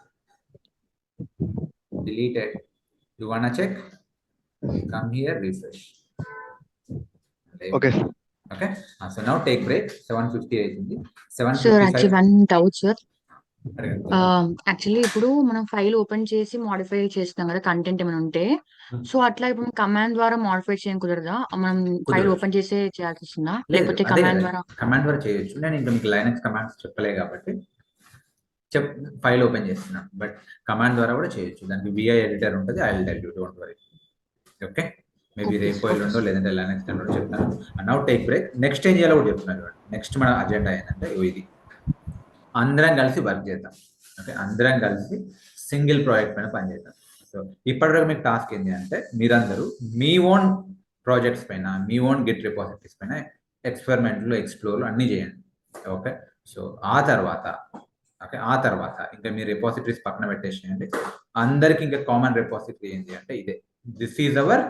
deleted. You wanna check? Come here, refresh. Okay. Okay. So now take break. 7:50 అయింది. Sir, actually one doubt, sir. Actually ఇప్పుడు మనం ఫైల్ ఓపెన్ చేసి మాడిఫై చేస్తాం కదా, కంటెంట్ ఏమైనా ఉంటే. సో అట్లా ఇప్పుడు కమాండ్ ద్వారా మాడిఫై చేయడం కుదరదా? మనం ఫైల్ ఓపెన్ చేసే చేయాల్సి వస్తుందా, లేకపోతే కమాండ్ ద్వారా చేయొచ్చు. నేను ఇంకా మీకు లైనక్స్ కమాండ్స్ చెప్పలే కాబట్టి చెప్ ఫైల్ ఓపెన్ చేస్తున్నాను, బట్ కమాండ్ ద్వారా కూడా చేయొచ్చు. దానికి విఐ ఎడిటర్ ఉంటుంది, I will tell you, don't worry. Okay, maybe okay రేపు సార్, ఓకే ఎల్లుండో సార్. లేదంటే నెక్స్ట్ ఎల్లుండో చెప్తాను. Now take break. నెక్స్ట్ ఏం చేయాలో కూడా చెప్తున్నాను. నెక్స్ట్ మన అజెండా ఏంటంటే ఇది, అందరం కలిసి వర్క్ చేద్దాం. ఓకే, అందరం కలిసి సింగిల్ ప్రాజెక్ట్ పైన పనిచేద్దాం. సో ఇప్పటివరకు మీకు టాస్క్ ఏంటి అంటే మీరందరూ మీ ఓన్ ప్రాజెక్ట్స్ పైన, మీ ఓన్ గిట్ రిపాజిటరీస్ పైన ఎక్స్పెరిమెంట్లు, ఎక్స్ప్లోర్లు అన్నీ చేయండి. ఓకే, సో ఆ తర్వాత ఇంకా మీ రిపాజిటరీస్ పక్కన పెట్టేసేయండి. అందరికి ఇంకా కామన్ రిపాజిటరీ ఏంటి అంటే ఇదే, this is our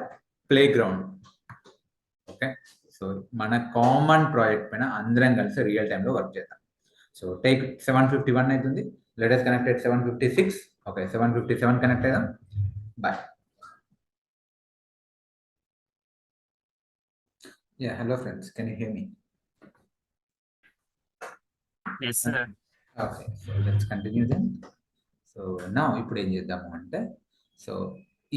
play ground. Okay, so మన కామన్ ప్రాజెక్ట్ పైన అందరం కలిసి రియల్ టైంలో వర్క్ చేద్దాం. సో టేక్ 7:51 అవుతుంది. Let us connect at 7:56. Okay, 7:57 connect అయిదాం. Bye. Hello friends, can you hear me? Yes, sir. Okay, so let's continue then. So నా ఇప్పుడు ఏం చేద్దాము అంటే, సో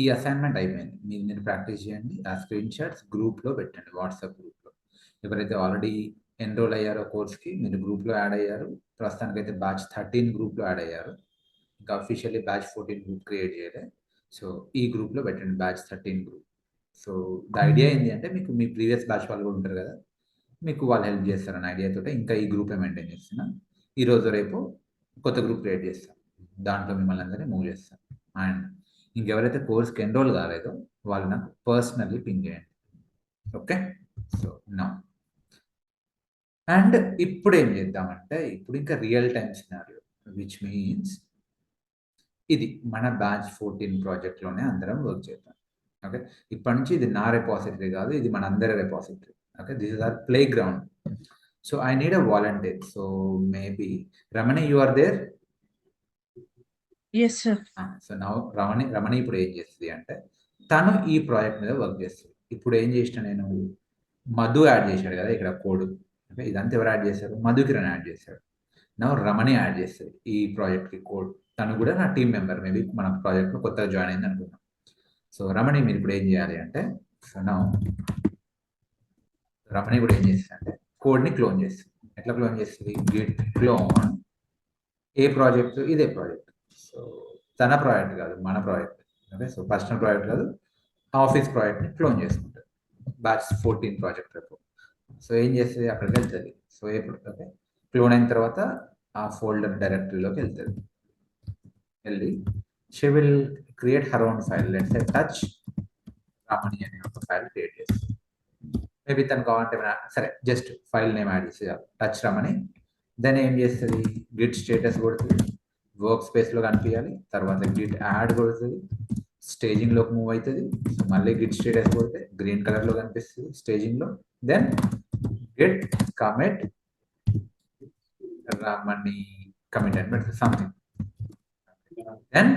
ఈ అసైన్మెంట్ అయిపోయింది, మీరు ప్రాక్టీస్ చేయండి. ఆ స్క్రీన్ షాట్స్ గ్రూప్లో పెట్టండి, వాట్సాప్ గ్రూప్లో. ఎవరైతే ఆల్రెడీ ఎన్రోల్ అయ్యారో కోర్స్కి, మీరు గ్రూప్లో యాడ్ అయ్యారు. ప్రస్తుతానికైతే బ్యాచ్ 13 గ్రూప్లో యాడ్ అయ్యారు. ఇంకా అఫీషియల్లీ బ్యాచ్ 14 గ్రూప్ క్రియేట్ చేయలే. సో ఈ గ్రూప్లో పెట్టండి, batch 13 group. So the idea ఏంటి అంటే, మీకు మీ ప్రీవియస్ బ్యాచ్ వాళ్ళు కూడా ఉంటారు కదా, మీకు వాళ్ళు హెల్ప్ చేస్తారని ఐడియాతో ఇంకా ఈ గ్రూపే మెయింటైన్ చేస్తున్నా. ఈరోజు రేపు కొత్త గ్రూప్ క్రియేట్ చేస్తాం, దాంట్లో మిమ్మల్ని అందరినీ మూవ్ చేస్తాం. అండ్ ఇంకెవరైతే కోర్స్కి ఎన్రోల్ కాలేదో వాళ్ళు నాకు పర్సనల్లీ పింగ్ చేయండి. ఓకే, సో నా అండ్ ఇప్పుడు ఏం చేద్దామంటే, ఇప్పుడు ఇంకా real time scenario, which means ఇది మన బ్యాచ్ 14 ప్రాజెక్ట్లోనే అందరం వర్క్ చేద్దాం. ఓకే, ఇప్పటి నుంచి ఇది నా రెపాజిటరీ కాదు, ఇది మన అందరి repository. Okay, this is our playground. So I need a volunteer. So maybe Ramani, you are there? Yes, sir. So now Ramani ఇప్పుడు ఏం చేస్తుంది అంటే, తను ఈ ప్రాజెక్ట్ మీద వర్క్ చేస్తుంది. ఇప్పుడు ఏం చేసిన నేను, మధు యాడ్ చేశాడు కదా ఇక్కడ కోడ్. ఓకే, ఇదంతా ఎవరు యాడ్ చేశారు? మధుకిరణ్ యాడ్ చేశాడు. నౌ రమణి యాడ్ చేస్తుంది ఈ ప్రాజెక్ట్కి కోడ్. తను కూడా నా టీం మెంబర్, మేబీ మన ప్రాజెక్ట్లో కొత్తగా జాయిన్ అయింది అనుకున్నాం. సో రమణి మీరు ఇప్పుడు ఏం చేయాలి అంటే, సో నౌ రమణి కూడా ఏం చేస్తుంది అంటే కోడ్ని క్లోన్ చేస్తుంది. ఎట్లా క్లోన్ చేస్తుంది? గిట్ క్లోన్ ఏ ప్రాజెక్ట్, ఇదే ప్రాజెక్ట్. సో తన ప్రాజెక్ట్ కాదు, మన project. Okay, so personal project కాదు, ఆఫీస్ ప్రాజెక్ట్ని క్లోన్ చేసుకుంటుంది. బ్యాచ్ 14 ప్రాజెక్ట్ రేపు. సో ఏం చేస్తుంది, అక్కడికి వెళ్తుంది. సో ఎప్పుడు ఓకే క్లోన్ అయిన తర్వాత ఆ ఫోల్డర్ డైరెక్టరీలోకి వెళ్తుంది. వెళ్ళి she will create her own file. Let's say touch Ramani అనే ఒక ఫైల్ క్రియేట్ చేస్తుంది. మేబీ తను కావాలంటే సరే జస్ట్ ఫైల్ నేమ్ యాడ్ చేసి టచ్ రమణి. దెన్ ఏం చేస్తుంది, గిట్ స్టేటస్ కొడుతుంది, వర్క్ స్పేస్లో కనిపించాలి. తర్వాత గిట్ యాడ్ కొడుతుంది, స్టేజింగ్లోకి మూవ్ అవుతుంది. సో మళ్ళీ గిట్ స్టేటస్ కొడితే గ్రీన్ కలర్లో కనిపిస్తుంది స్టేజింగ్లో. దెన్ గిట్ కమిట్ రమణి కమిట్ అని పెడుతుంది సంథింగ్. దెన్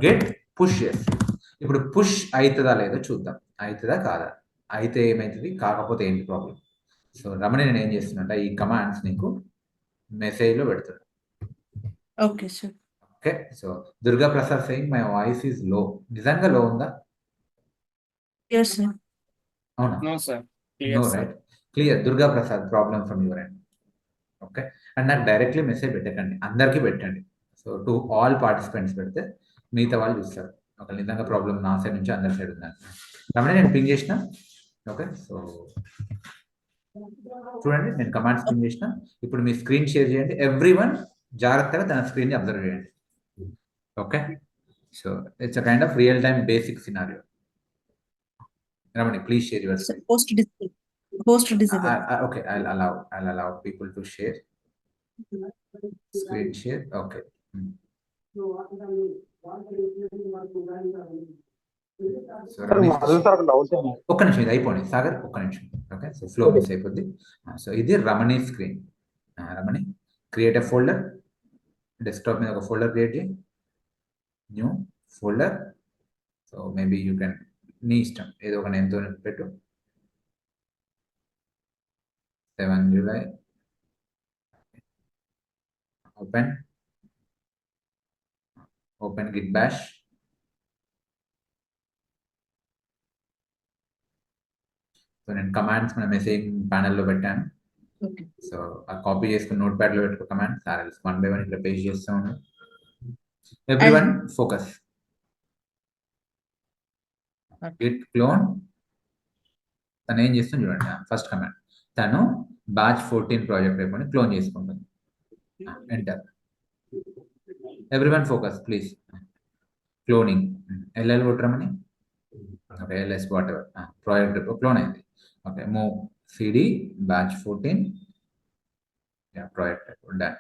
గెట్ పుష్ చేస్తుంది. ఇప్పుడు పుష్ అవుతుందా లేదో చూద్దాం, అవుతుందా కాదా. అయితే ఏమవుతుంది, కాకపోతే ఏంటి ప్రాబ్లం. సో రమణి నేను ఏం చేస్తున్నా, ఈ కమాండ్స్ నీకు మెసేజ్లో పెడుతున్నా. Okay, sir. Okay, so Durga Prasad saying my voice is low. నిజంగా లో ఉందా? Yes, sir. అవునా? No, sir. Clear, no sir. Right, clear. Durga Prasad problem from your end. Okay, and నాకు డైరెక్ట్లీ మెసేజ్ పెట్టకండి, అందరికీ పెట్టండి. సో టు ఆల్ పార్టిసిపెంట్స్ పెడితే మిగతా వాళ్ళు చూస్తారు. ఒక నిజంగా ప్రాబ్లం నా సైడ్ నుంచి అందరి సైడ్ ఉందని. రమణి నేను పింగ్ చేసిన. ఓకే, సో చూడండి నేను కమాండ్స్ పింగ్ చేసిన. ఇప్పుడు మీ స్క్రీన్ షేర్ చేయండి. ఎవ్రీవన్ జాగ్రత్తగా తన స్క్రీన్ని అబ్జర్వ్ చేయండి. Okay, so it's a kind of real time basic scenario. Ramani, please share your So, screen. Host disable. Okay, I'll allow people to share. Screen share. Okay. So Ramani, ఒక్క నిమిషం ఇది అయిపోయింది సాగర్, ఒక్క నిమిషం. Okay, so flow miss అయిపోద్ది. So ఇది Ramani screen. Ramani create a folder, desktop మీద ఒక ఫోల్డర్ క్రియేట్ చేయి, new folder. So maybe you can, నీ ఇష్టం ఏదో ఒక నేమ్తో పెట్టు. 7 July. Open git bash. So నేను కమాండ్స్ మన మెసేజ్ ప్యానెల్లో పెట్టాను. Okay. సో ఆ కాపీ చేసుకుని నోట్ ప్యాడ్ లో పెట్టుకో కమాండ్స్ ఆర్ఎల్స్ 1 by 1 ఇక్కడ పేస్ట్ చేస్తూ ఉన్నాను. Everyone focus. గిట్ క్లోన్ తను ఏం చేస్తుంది చూడండి. ఫస్ట్ కమాండ్ తను బ్యాచ్ 14 ప్రాజెక్ట్ రేపు క్లోన్ చేసుకుంటుంది. Enter. Everyone focus please. Cloning LL కొట్టరమని. Okay LS whatever project repo clone అయింది. Okay move CD batch 14 project repo done.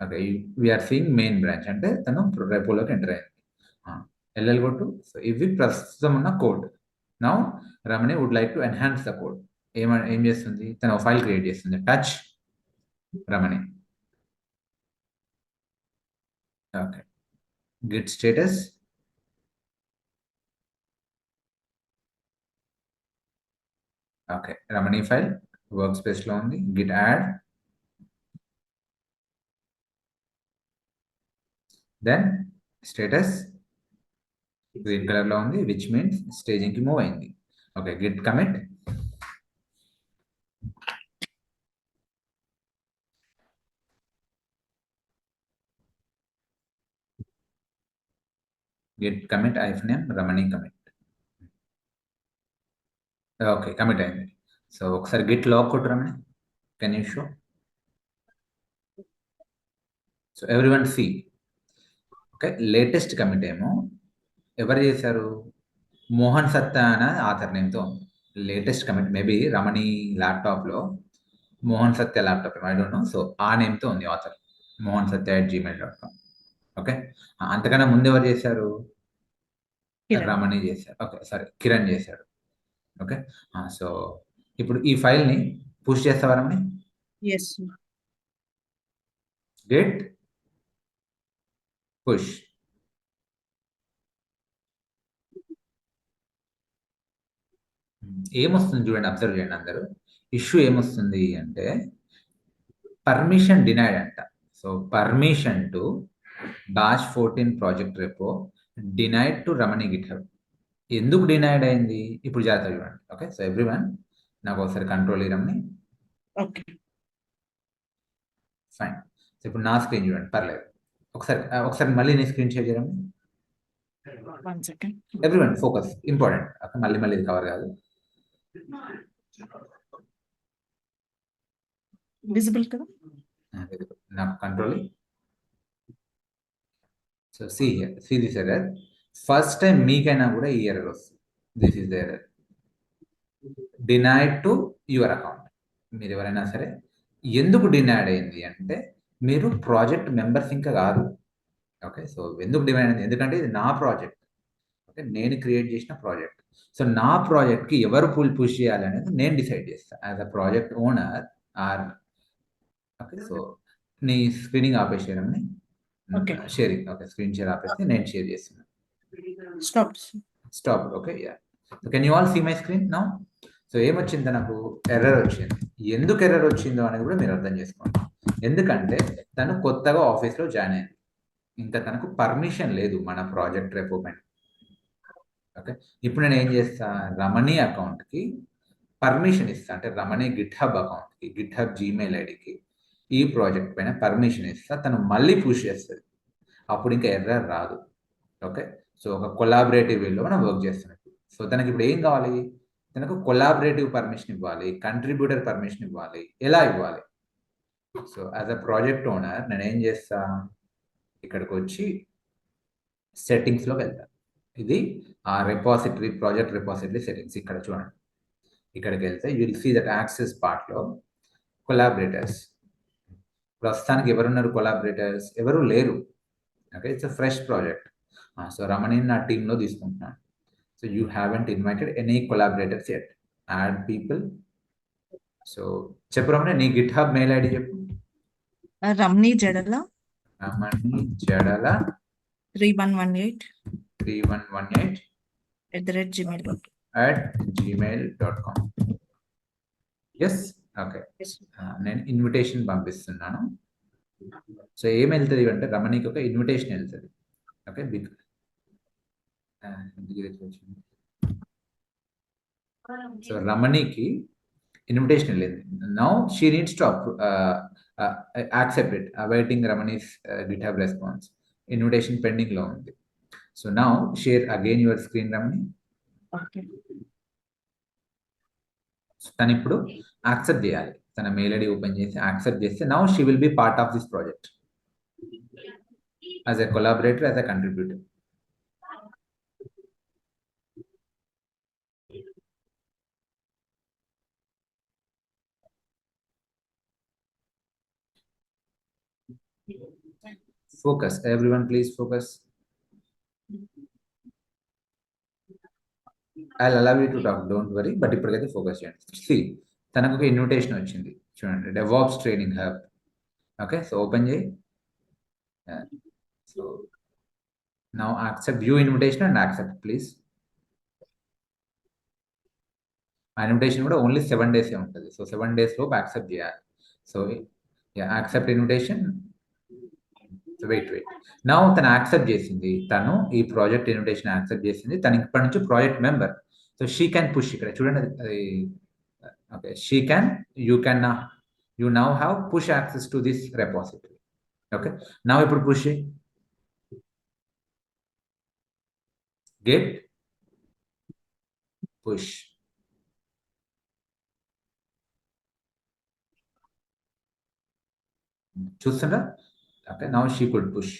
Okay we're seeing main branch అంటే తను రేపోలోకి enter అయింది. LL కొట్టు. So ఇవి ప్రస్తుతం ఉన్న code. Now Ramani would like to enhance the code. ఏం చేస్తుంది తను ఫైల్ క్రియేట్ చేస్తుంది. Touch Ramani. Okay git status. Okay Ramani file workspace లో ఉంది. Git add. Then status green colour లో ఉంది విచ్ మీన్స్ స్టేజింగ్ కి మూవ్ అయింది. Okay git commit. Git commit hyphen m Ramani commit. Okay commit అయింది. సో ఒకసారి గిట్ లాగ్ కొట్టు Ramani. Can you show? So everyone see. Okay latest commit ఏమో ఎవరు చేశారు? మోహన్ సత్తా అనే ఆథర్ నేమ్తో ఉంది. లేటెస్ట్ కమిట్ మేబీ రమణి ల్యాప్టాప్లో Mohan Satya laptop I don't know. So ఆ నేమ్తో ఉంది ఆథర్ mohansathya@gmail.com. ఓకే అంతకన్నా ముందు ఎవరు చేశారు? రమణి చేశారు. ఓకే సారీ కిరణ్ చేశాడు. ఓకే సో ఇప్పుడు ఈ ఫైల్ని పుష్ చేస్తావా రమణి? Yes. Get push. ఏమొస్తుంది చూడండి, అబ్జర్వ్ చేయండి అందరూ. ఇష్యూ ఏమొస్తుంది అంటే పర్మిషన్ డినైడ్ అంట. So permission to batch 14 project రేపో డినైడ్ టు రమణి గిట్హబ్. ఎందుకు డినైడ్ అయింది ఇప్పుడు జాగ్రత్త చూడండి. ఓకే సో ఎవ్రీవన్ నాకు ఒకసారి కంట్రోల్ రమణి. Okay. ఫైన్. సో ఇప్పుడు నా స్క్రీన్ చూడండి పర్లేదు. ఒకసారి మళ్ళీ నీ స్క్రీన్ షేర్ చేయడం. 1 second. Everyone focus important. Okay మళ్ళీ ఇది కవర్ కాదు. Visible కదా? నాకు control. So see this error. First time మీకైనా కూడా ఈ ఎర్రర్ వస్తుంది. This is the error. Denied to your account. మీరు ఎవరైనా సరే ఎందుకు డినైడ్ అయింది అంటే మీరు ప్రాజెక్ట్ మెంబర్స్ ఇంకా కాదు. ఓకే సో ఎందుకు డినైడ్ అయింది? ఎందుకంటే ఇది నా ప్రాజెక్ట్. ఓకే నేను క్రియేట్ చేసిన ప్రాజెక్ట్. సో నా ప్రాజెక్ట్కి ఎవరు పుష్ చేయాలి అనేది నేను డిసైడ్ చేస్తాను as a project owner are. Okay so నీ స్క్రీనింగ్ ఆపేసేయడంని Okay. Sharing. Okay screen share ఆపేస్తే నేను షేర్ చేస్తున్నాను. Stop. Stop. Okay yeah. Can you all see my screen now? So ఏమొచ్చింది నాకు? ఎర్రర్ వచ్చింది. ఎందుకు ఎర్రర్ వచ్చిందో అనేది కూడా మీరు అర్థం చేసుకోండి. ఎందుకంటే తను కొత్తగా ఆఫీస్లో జాయిన్ అయింది. ఇంకా తనకు పర్మిషన్ లేదు మన ప్రాజెక్ట్ రేపు ఓపెన్. ఓకే ఇప్పుడు నేను ఏం చేస్తా? రమణి అకౌంట్కి పర్మిషన్ ఇస్తా. అంటే రమణి గిట్హబ్ అకౌంట్కి గిట్హబ్ జీమెయిల్ ఐడికి ఈ ప్రాజెక్ట్ పైన పర్మిషన్ ఇస్తా. తను మళ్ళీ పుష్ చేస్తుంది. అప్పుడు ఇంకా ఎర్రర్ రాదు. ఓకే సో ఒక కొలాబరేటివ్ వేలో మనం వర్క్ చేస్తున్నాం. సో తనకి ఇప్పుడు ఏం కావాలి? తనకు కొలాబరేటివ్ పర్మిషన్ ఇవ్వాలి, కంట్రిబ్యూటర్ పర్మిషన్ ఇవ్వాలి. ఎలా ఇవ్వాలి? So as a project owner నేను ఏం చేస్తా? ఇక్కడికి వచ్చి సెట్టింగ్స్లోకి వెళ్తా. ఇది ఆ రెపాజిటరీ ప్రాజెక్ట్ రెపాజిటరీ సెట్టింగ్స్. ఇక్కడ చూడండి. ఇక్కడికి వెళ్తే you will see that access పార్ట్లో కొలాబరేటర్స్. ప్రస్తుతానికి ఎవరున్నారు కొలాబరేటర్స్? ఎవరు లేరు. Okay it's a fresh project. So Ramani నా టీంలో తీసుకుంటున్నాను. So you haven't invited any collaborators yet. Add people. So చెప్పు రమణి నీ గిట్ హబ్ మెయిల్ ఐడి చెప్పు. Ramni Jadala Ramani Jadala 3118 3118 @gmail.com. Yes okay Yes. నేను ఇన్విటేషన్ పంపిస్తున్నాను. సో ఏం వెళ్తుంది అంటే రమణికి ఒక ఇన్విటేషన్ వెళ్తుంది. ఓకే సో రమణికి ఇన్విటేషన్ లేదు. Now she needs to accept it, awaiting Ramani's GitHub response. Invitation pending లో ఉంది. So now share again your screen Ramani. Okay. తను ఇప్పుడు యాక్సెప్ట్ చేయాలి. తన మెయిల్ ఐడి ఓపెన్ చేసి యాక్సెప్ట్ చేస్తే now she will be part of this project as a collaborator, as a contributor. Focus, everyone please focus. I'll allow you to talk, don't worry, but ఇప్పటికైతే focus చేయండి. See, తనకు ఒక invitation వచ్చింది చూడండి, DevOps training hub. Okay, so open చేయి. So now accept view invitation and accept please. ఆ invitation కూడా only 7 days ఉంటుంది. సో 7 days లోపు యాక్సెప్ట్ చేయాలి. So accept invitation. Wait now తను యాక్సెప్ట్ చేసింది, తను ఈ ప్రాజెక్ట్ ఇన్విటేషన్ యాక్సెప్ట్ చేసింది. తను ఇప్పటి నుంచి project member. So she can push. ఇక్కడ చూడండి, okay, she can, you now have push access to this repository. Okay, now ఇప్పుడు పుష్ గెట్ పుష్. చూస్తుందా? Okay, now she could push.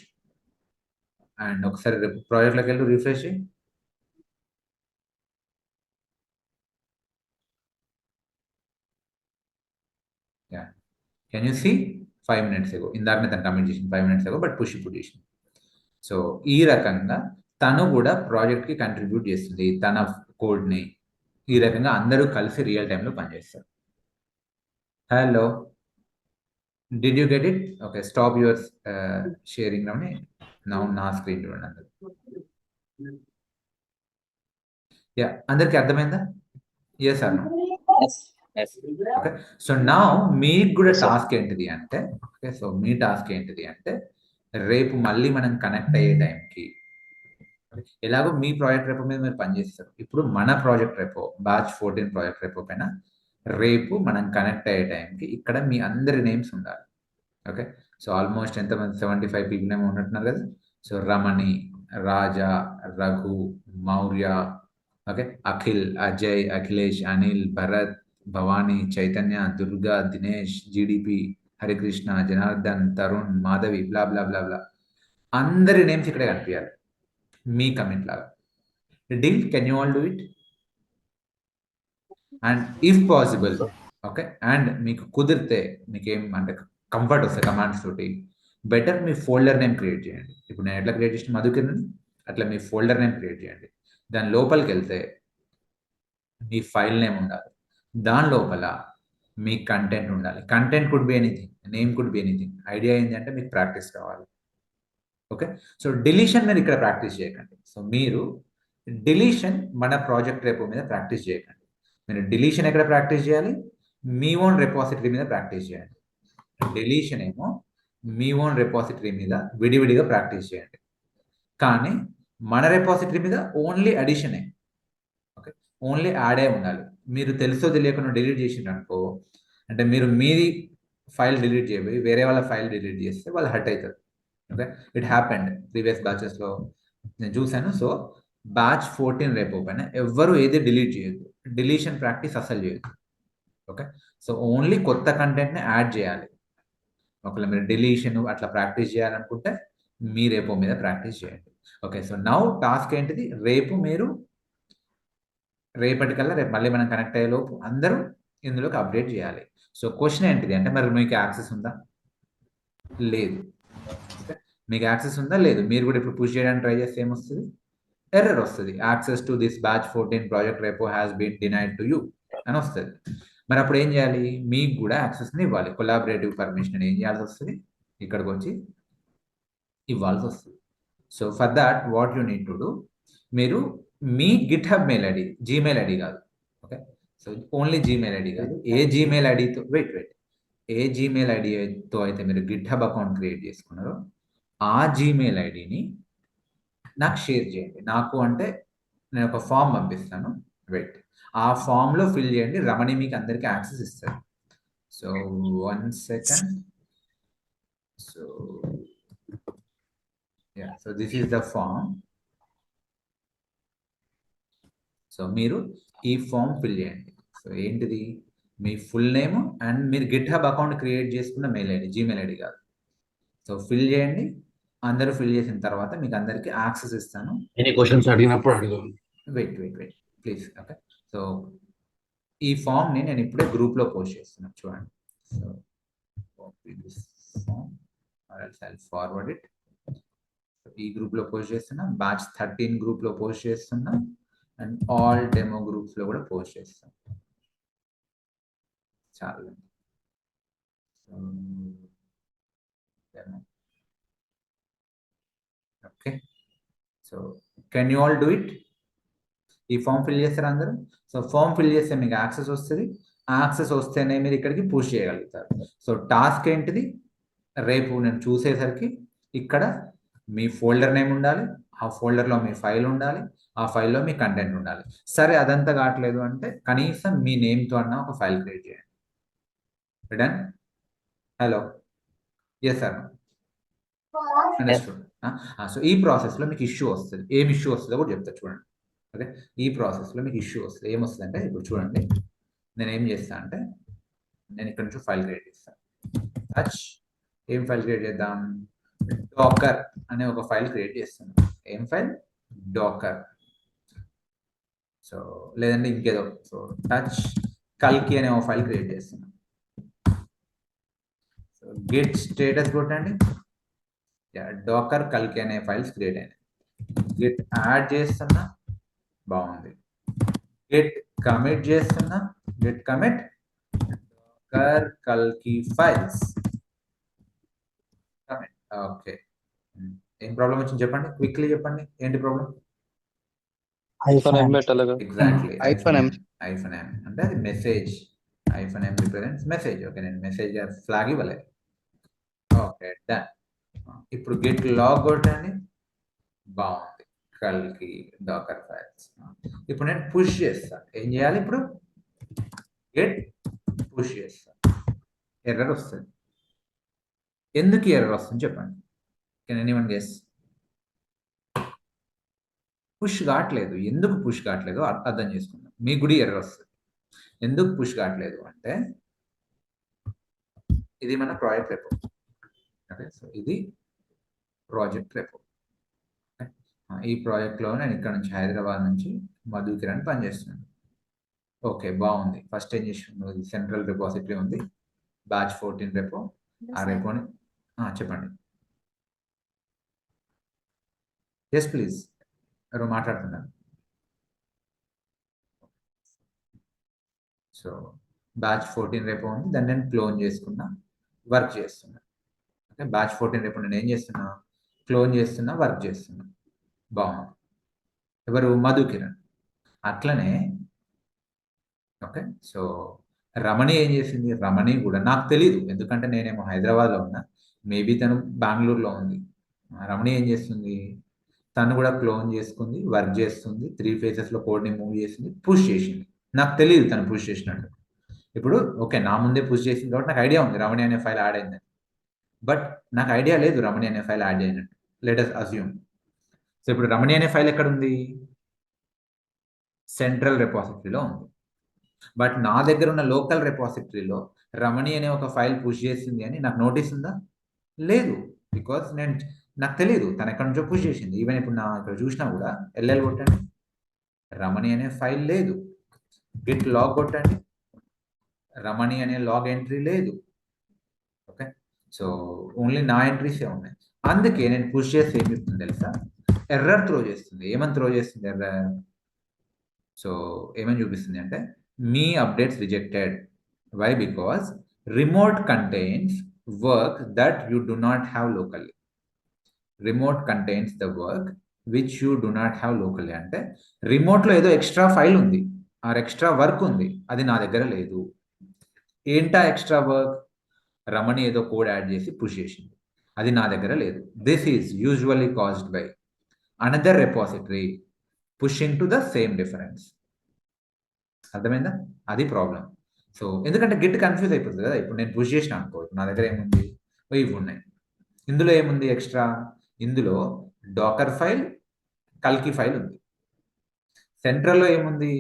And ఒకసారి ప్రాజెక్ట్లోకి వెళ్ళి refresh. Can you see 5 minutes ago, ఇందాకనే తను comment చేసింది 5 minutes ago, బట్ పుష్ ఇప్పుడు చేసింది. సో ఈ రకంగా తను కూడా ప్రాజెక్ట్కి కంట్రిబ్యూట్ చేస్తుంది తన కోడ్ని. ఈ రకంగా అందరూ కలిసి రియల్ టైంలో పనిచేస్తారు. Hello, did you get it? Okay, stop your sharing Ramani. Now నా స్క్రీన్ చూడండి అందరు. యా, అందరికి అర్థమైందా? ఎస్ అన్న. ఓకే, సో నా మీకు కూడా టాస్క్ ఏంటిది అంటే, ఓకే, సో మీ టాస్క్ ఏంటిది అంటే, రేపు మళ్ళీ మనం కనెక్ట్ అయ్యే టైంకి, ఎలాగో మీ ప్రాజెక్ట్ రేపో మీద మీరు పనిచేస్తారు. ఇప్పుడు మన ప్రాజెక్ట్ రేపో, బ్యాచ్ 14 ప్రాజెక్ట్ రేపో పైన రేపు మనం కనెక్ట్ అయ్యే టైంకి ఇక్కడ మీ అందరి నేమ్స్ ఉండాలి. ఓకే, సో ఆల్మోస్ట్ ఎంతమంది 75 people ఏమో ఉన్నట్టున్నారు కదా. సో రమణి, రాజా, రఘు, మౌర్య, ఓకే, అఖిల్, అజయ్, అఖిలేష్, అనిల్, భరత్, భవానీ, చైతన్య, దుర్గా, దినేష్, జీడిపి, హరికృష్ణ, జనార్దన్, తరుణ్, మాధవి, బ్లా బ్లా బ్లా బ్లా, అందరి నేమ్స్ ఇక్కడే కనిపించాలి మీ కమెంట్ లాగా. Deal, can you all do it? And if possible, okay, and మీకు కుదిరితే, మీకేం అంటే కంఫర్ట్ వస్తాయి కమాండ్స్ తోటి, బెటర్ మీ ఫోల్డర్ నేమ్ క్రియేట్ చేయండి. ఇప్పుడు నేను ఎట్లా క్రియేట్ చేసిన మధుకిరణ్, అట్లా మీ ఫోల్డర్ నేమ్ క్రియేట్ చేయండి. దాని లోపలికి వెళ్తే మీ ఫైల్ నేమ్ ఉండాలి, దాని లోపల మీ కంటెంట్ ఉండాలి. Content could be anything, name could be anything. Idea ఏంటంటే మీకు ప్రాక్టీస్ కావాలి. ఓకే, సో డిలీషన్ మీరు ఇక్కడ ప్రాక్టీస్ చేయకండి. సో మీరు డిలీషన్ మన ప్రాజెక్ట్ రేపో మీద ప్రాక్టీస్ చేయకండి. మీరు డిలీషన్ ఎక్కడ ప్రాక్టీస్ చేయాలి? మీ ఓన్ రెపాజిటరీ మీద ప్రాక్టీస్ చేయండి. డిలీషన్ ఏమో మీ ఓన్ రెపాజిటరీ మీద విడివిడిగా ప్రాక్టీస్ చేయండి. కానీ మన రెపాజిటరీ మీద ఓన్లీ అడిషనే, ఓకే, ఓన్లీ యాడే ఉండాలి. మీరు తెలుసో తెలియకుండా డిలీట్ చేసిండ్రు అనుకో, అంటే మీరు మీది ఫైల్ డిలీట్ చేయబోయి వేరే వాళ్ళ ఫైల్ డిలీట్ చేస్తే వాళ్ళు హర్ట్ అవుతారు. ఓకే, ఇట్ హ్యాపెండ్ ప్రీవియస్ బ్యాచెస్లో నేను చూశాను. సో బ్యాచ్ 14 రేపు పైన ఎవ్వరు ఏది డిలీట్ చేయొద్దు, డిలీషన్ ప్రాక్టీస్ అసలు చేయొద్దు. ఓకే, సో ఓన్లీ కొత్త కంటెంట్ని యాడ్ చేయాలి. ఒకవేళ మీరు డిలీషన్ అట్లా ప్రాక్టీస్ చేయాలనుకుంటే మీ రేపో మీద ప్రాక్టీస్ చేయండి. ఓకే, సో నౌ టాస్క్ ఏంటిది? రేపు మీరు రేపటికల్లా, రేపు మళ్ళీ మనం కనెక్ట్ అయ్యే లోపు అందరూ ఇందులోకి అప్డేట్ చేయాలి. సో క్వశ్చన్ ఏంటిది అంటే, మరి మీకు యాక్సెస్ ఉందా? లేదు. ఓకే, మీకు యాక్సెస్ ఉందా? లేదు. మీరు కూడా ఇప్పుడు పుష్ చేయడానికి ట్రై చేస్తే ఏమొస్తుంది? ఎర్రర్ వస్తుంది. Access to this batch 14 project repo has been denied to you అని వస్తుంది. మరి అప్పుడు ఏం చేయాలి? మీకు కూడా యాక్సెస్ని ఇవ్వాలి. కొలాబరేటివ్ పర్మిషన్ ఏం చేయాల్సి వస్తుంది? ఇక్కడికి వచ్చి ఇవ్వాల్సి వస్తుంది. So for that what you need to do, మీరు మీ GitHub mail ID, Gmail ID కాదు. Okay, so only Gmail ID కాదు, ఏ జీమెయిల్ ఐడితో ఏ జీమెయిల్ ఐడితో అయితే మీరు గిట్హబ్ అకౌంట్ క్రియేట్ చేసుకున్నారో ఆ జీమెయిల్ ఐడిని నాకు షేర్ చేయండి. నాకు అంటే నేను ఒక ఫామ్ పంపిస్తాను. వెయిట్, ఆ ఫామ్ లో ఫిల్ చేయండి, రమణి మీకు అందరికి యాక్సెస్ ఇస్తారు. So 1 second. So so this is the form. So మీరు ఈ ఫామ్ ఫిల్ చేయండి. సో ఏంటిది, మీ ఫుల్ నేమ్ అండ్ మీరు గిట్హబ్ అకౌంట్ క్రియేట్ చేసుకున్న మెయిల్ ఐడి, జీమెయిల్ ఐడి కాదు. సో ఫిల్ చేయండి, అందరూ ఫిల్ చేసిన తర్వాత మీకు అందరికి యాక్సెస్ ఇస్తాను. ఎన్ని క్వశ్చన్స్ అడిగినప్పుడు అడుగు. Wait please. ఓకే, సో ఈ ఫామ్ ని నేను ఇప్పుడే గ్రూప్ లో పోస్ట్ చేస్తున్నాను, చూడండి. సో copy this form or else I'll forward it. ఈ గ్రూప్ లో పోస్ట్ చేస్తున్నా, బ్యాచ్ 13 గ్రూప్ లో పోస్ట్ చేస్తున్నా, అండ్ ఆల్ డెమో గ్రూప్స్ లో కూడా పోస్ట్ చేస్తాం. చాలు. Okay, so can you all do it? ఈ ఫామ్ ఫిల్ చేస్తారు అందరూ. సో ఫామ్ ఫిల్ చేస్తే మీకు యాక్సెస్ వస్తుంది, యాక్సెస్ వస్తేనే మీరు ఇక్కడికి పుష్ చేయగలుగుతారు. సో టాస్క్ ఏంటిది, రేపు నేను చూసేసరికి ఇక్కడ మీ ఫోల్డర్ నేమ్ ఉండాలి, ఆ ఫోల్డర్లో మీ ఫైల్ ఉండాలి, ఆ ఫైల్లో మీ కంటెంట్ ఉండాలి. సరే అదంతా కావట్లేదు అంటే కనీసం మీ నేమ్తో అన్న ఒక ఫైల్ క్రియేట్ చేయండి. Done? Hello, yes sir, understood. So ఈ ప్రాసెస్లో మీకు ఇష్యూ వస్తుంది, ఏం ఇష్యూ వస్తుందో కూడా చెప్తా చూడండి. ఓకే, ఈ ప్రాసెస్లో మీకు ఇష్యూ వస్తుంది, ఏమొస్తుంది అంటే ఇప్పుడు చూడండి, నేను ఏం చేస్తాను అంటే నేను ఇక్కడ నుంచి ఫైల్ క్రియేట్ చేస్తాను. ఏం ఫైల్ క్రియేట్ చేద్దాం, డాకర్ అనే ఒక ఫైల్ క్రియేట్ చేస్తాను. ఏం ఫైల్, డాకర్. సో లేదంటే ఇంకేదో, సో టచ్ కల్కి అనే ఒక ఫైల్ క్రియేట్ చేస్తున్నాను. సో గిట్ స్టేటస్ కొట్టండి, డాకర్ కల్కి అనే ఫైల్స్ క్రియేట్ అయినాయి. గిట్ యాడ్ చేస్తున్నా, బాగుంది. గిట్ కమిట్ చేస్తున్నా, గిట్ కమిట్ డాకర్ కల్కి ఫైల్స్. ఓకే, ఏం ప్రాబ్లం వచ్చింది చెప్పండి, క్విక్లీ చెప్పండి, ఏంటి ప్రాబ్లం? ఎగ్జాక్ట్లీ -m అంటే అది message, -m represents message. Okay, నేను మెసేజ్ ఫ్లాగ్ ఇవ్వలేదు. Okay, done. ఇప్పుడు గిట్ లాగ్ కొట్టండి, బాగుంది, కల్కి డాకర్ ఫైల్స్. ఇప్పుడు నేను పుష్ చేస్తాను, ఏం చేయాలి ఇప్పుడు, గిట్ పుష్ చేస్తాను, ఎర్రర్ వస్తుంది. ఎందుకు ఎర్రర్ వస్తుంది చెప్పండి, కెన్ ఎనీవన్ గెస్? పుష్ కావట్లేదు, ఎందుకు పుష్ కావట్లేదు అర్థం చేసుకుందాం. మీ గుడి ఎర్రర్ వస్తుంది, ఎందుకు పుష్ కావట్లేదు అంటే ఇది మన ప్రాజెక్ట్ రెపో. ఓకే, సో ఇది ప్రాజెక్ట్ రెపో. ఈ ప్రాజెక్ట్లో నేను ఇక్కడ నుంచి హైదరాబాద్ నుంచి మధు కిరణ్ పనిచేస్తున్నాను. ఓకే, బాగుంది. ఫస్ట్ ఏం చేస్తున్నాను, సెంట్రల్ రిపోజిటరీ ఉంది, బ్యాచ్ 14 రెపో. ఆ రెపోని చెప్పండి. ఎస్ ప్లీజ్, ఎవరు మాట్లాడుతున్నారు? సో బ్యాచ్ 14 రేపు ఉంది, దాన్ని నేను క్లోన్ చేసుకున్నా, వర్క్ చేస్తున్నా. ఓకే, బ్యాచ్ 14 రేపు నేను ఏం చేస్తున్నా, క్లోన్ చేస్తున్నా, వర్క్ చేస్తున్నా. బాగుంది. ఎవరు? మధు కిరణ్. అట్లనే ఓకే, సో రమణి ఏం చేసింది, రమణి కూడా నాకు తెలియదు, ఎందుకంటే నేనేమో హైదరాబాద్లో ఉన్నా, మేబీ తను బెంగళూరులో ఉంది. రమణి ఏం చేస్తుంది, తను కూడా క్లోన్ చేసుకుంది, వర్క్ చేస్తుంది, 3 phases లో కోడ్ని మూవ్ చేసింది, పుష్ చేసింది. నాకు తెలియదు తను పుష్ చేసినట్టు. ఇప్పుడు ఓకే, నా ముందే పుష్ చేసింది కాబట్టి నాకు ఐడియా ఉంది రమణి అనే ఫైల్ యాడ్ అయిందని, బట్ నాకు ఐడియా లేదు రమణి అనే ఫైల్ యాడ్ అయినట్టు. Let us assume. సో ఇప్పుడు రమణి అనే ఫైల్ ఎక్కడ ఉంది, సెంట్రల్ రెపాజిటరీలో ఉంది. బట్ నా దగ్గర ఉన్న లోకల్ రెపాజిటరీలో రమణి అనే ఒక ఫైల్ పుష్ చేసింది అని నాకు నోటీస్ ఉందా? లేదు, బికాస్ నాకు తెలియదు తను ఎక్కడి నుంచో పుష్ చేసింది. ఈవెన్ ఇప్పుడు నా ఇక్కడ చూసినా కూడా ఎల్ఎల్ కొట్టండి, రమణి అనే ఫైల్ లేదు. గిట్ లాగ్ కొట్టండి, రమణి అనే లాగ్ ఎంట్రీ లేదు. ఓకే, సో ఓన్లీ నా ఎంట్రీసే ఉన్నాయి. అందుకే నేను పుష్ చేస్తే ఏమి చెప్తుంది తెలుసా, ఎర్రర్ త్రో చేస్తుంది. ఏమని త్రో చేస్తుంది ఎర్రర్? సో ఏమని చూపిస్తుంది అంటే మీ updates rejected. Why? Because remote contains work that you do not have locally. Remote contains the work which you do not have locally అంటే రిమోట్లో ఏదో ఎక్స్ట్రా ఫైల్ ఉంది, ఆర్ ఎక్స్ట్రా వర్క్ ఉంది, అది నా దగ్గర లేదు. ఏంటా ఎక్స్ట్రా వర్క్? రమణి ఏదో కోడ్ యాడ్ చేసి పుష్ చేసింది, అది నా దగ్గర లేదు. This is usually caused by another repository pushing to the same difference. అర్థమైందా? అది ప్రాబ్లం. సో ఎందుకంటే గిట్ కన్ఫ్యూజ్ అయిపోతుంది కదా. ఇప్పుడు నేను పుష్ చేసిన అనుకో, నా దగ్గర ఏముంది, ఇవి ఉన్నాయి. ఇందులో ఏముంది ఎక్స్ట్రా, ఇందులో డాకర్ ఫైల్, కల్కి ఫైల్ ఉంది. సెంట్రల్లో ఏముంది,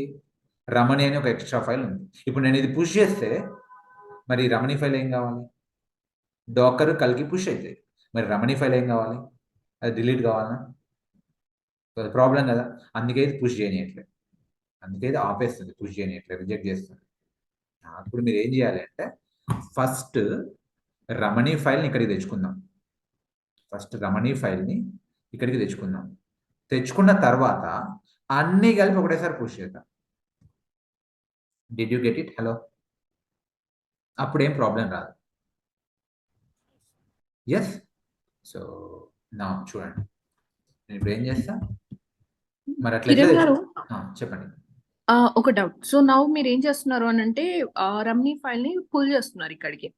రమణి అని ఒక ఎక్స్ట్రా ఫైల్ ఉంది. ఇప్పుడు నేను ఇది పుష్ చేస్తే మరి రమణి ఫైల్ ఏం కావాలి, డాకర్ కల్కి పుష్ అవుతాయి, మరి రమణి ఫైల్ ఏం కావాలి, అది డిలీట్ కావాలన్నా, ప్రాబ్లం కదా. అందుకే ఇది పుష్ చేయనియట్లేదు, అందుకే ఇది ఆపేస్తుంది, పుష్ చేయనియట్లేదు, రిజెక్ట్ చేస్తుంది. అప్పుడు మీరు ఏం చేయాలి అంటే ఫస్ట్ రమణి ఫైల్ని ఇక్కడికి తెచ్చుకుందాం. ఫస్ట్ రమణి ఫైల్ని ఇక్కడికి తెచ్చుకుందాం. తెచ్చుకున్న తర్వాత అన్నీ కలిపి ఒకటేసారి పుష్ చేద్దాం. Did you get it? Hello, అప్పుడు ఏం ప్రాబ్లం రాదు. ఎస్. సో నా చూడండి, నేను ఇప్పుడు ఏం చేస్తా, మరి అట్లా కిరణ్ గారు, చెప్పండి. ఒక డౌట్. సో నౌ మీరు ఏం చేస్తున్నారు అని అంటే రమ్ని ఫైల్ ని పుల్ చేస్తున్నారు ఇక్కడికి.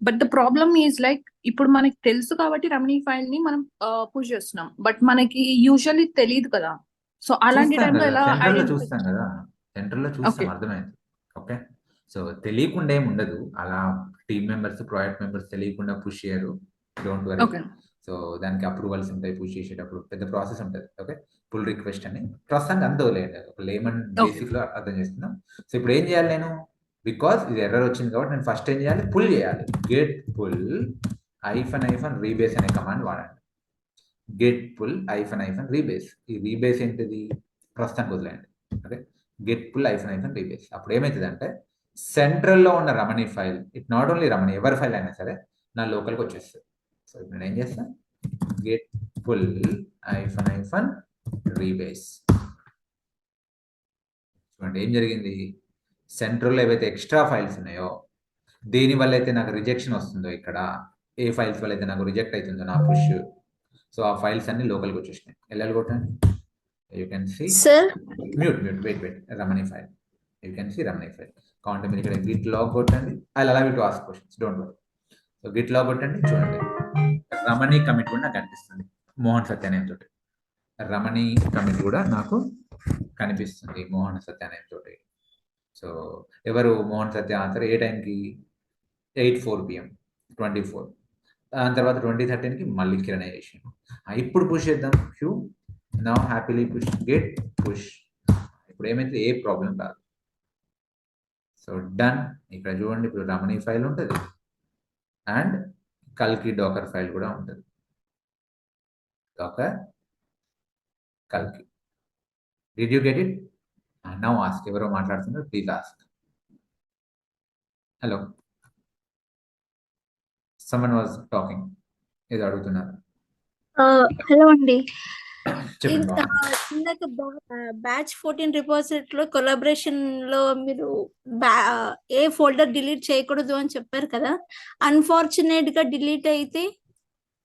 But the problem is like ఇప్పుడు మనకి తెలుసు కాబట్టి రమ్ని ఫైల్ ని మనం పుష్ చేస్తున్నాం, బట్ మనకి యూజువల్లీ తెలియదు కదా. సో అలాంటి టైంలో ఎలా చూస్తాం కదా, సెంట్రల్లో చూస్తాం, అర్థమైంది. ఓకే, సో తెలియకుండా ఏమి ఉండదు, అలా టీమ్ మెంబర్స్, ప్రాజెక్ట్ మెంబర్స్ తెలియకుండా పుష్ చేయరు, డోంట్ వరీ. సో దానికి అప్రూవల్స్ ఉంటాయి, పుష్ చేసేటప్పుడు పెద్ద ప్రాసెస్ ఉంటుంది. ఓకే, పుల్ రిక్వెస్ట్ అని ప్రస్తుతానికి అందోలేదు, ఒక లేమన్ బేసిక్ లో అర్థం చేస్తున్నాం. సో ఇప్పుడు ఏం చేయాలి నేను, బికాస్ ఇది ఎర్రర్ వచ్చింది కాబట్టి నేను ఫస్ట్ ఏం చేయాలి, పుల్ చేయాలి. గెట్ పుల్ ఐఫన్ రీబేస్ అనే కమాండ్ వాడండి. Git pull hyphen rebase. ఈ రీబేస్ ఏంటిది, ప్రస్తుతానికి వదిలేయండి. Okay, git pull hyphen rebase. అప్పుడు ఏమవుతుంది అంటే సెంట్రల్లో ఉన్న Ramani file, it not only Ramani, ఎవరి ఫైల్ అయినా సరే నా లోకల్కి వచ్చేస్తుంది. సో ఇప్పుడు నేను ఏం చేస్తాను, గెట్ పుల్ ఐఫన్ రీబేస్. చూడండి ఏం జరిగింది, సెంట్రల్లో ఏవైతే ఎక్స్ట్రా ఫైల్స్ ఉన్నాయో, దేని వల్ల అయితే నాకు రిజెక్షన్ వస్తుందో, ఇక్కడ ఏ ఫైల్స్ వల్ల అయితే నాకు రిజెక్ట్ అవుతుందో నా పుష్, సో ఆ ఫైల్స్ అన్ని లోకల్కి వచ్చేసినాయి. ఎల్ఎల్ కొట్టండి, you can see. Mute wait Ramani file, you can see Ramani file. కావాలంటే మీరు ఇక్కడ గిట్ లాగ్ కొట్టండి, I allow you to ask questions, don't worry. So git log కొట్టండి, చూడండి రమణి కమిట్ కూడా నాకు కనిపిస్తుంది, మోహన్ సత్యానేమ్ తోటి. రమణి కమిట్ కూడా నాకు కనిపిస్తుంది మోహన్ సత్యానేమ్ తోటి. సో ఎవరు మోహన్ సత్య ఆన్సర్ ఏ టైంకి, 8:04 PM 24. దాని తర్వాత 20:13కి మళ్ళీ కిరణ్ చేసాను. ఇప్పుడు పుష్ చేద్దాం, Q now happily push, git push. ఇప్పుడు ఏమైతే ఏ ప్రాబ్లం రాదు. So done. ఇక్కడ చూడండి, ఇప్పుడు రమణి ఫైల్ ఉంటుంది అండ్ కల్కి డాకర్ ఫైల్ కూడా ఉంటుంది. డాకర్ కల్కి. Did you get it? Now ask. ఎవరో మాట్లాడుతున్నారు, please ask. Hello, someone was talking, ఏదో అడుగుతున్నారు. హలో అండి, చెప్పండి. ఇందాక బ్యాచ్ 14 రిపోజిటరీలో కొలాబరేషన్ లో మీరు ఏ ఫోల్డర్ డిలీట్ చేయకూడదు అని చెప్పారు కదా. అన్ఫార్చునేట్ గా డిలీట్ అయితే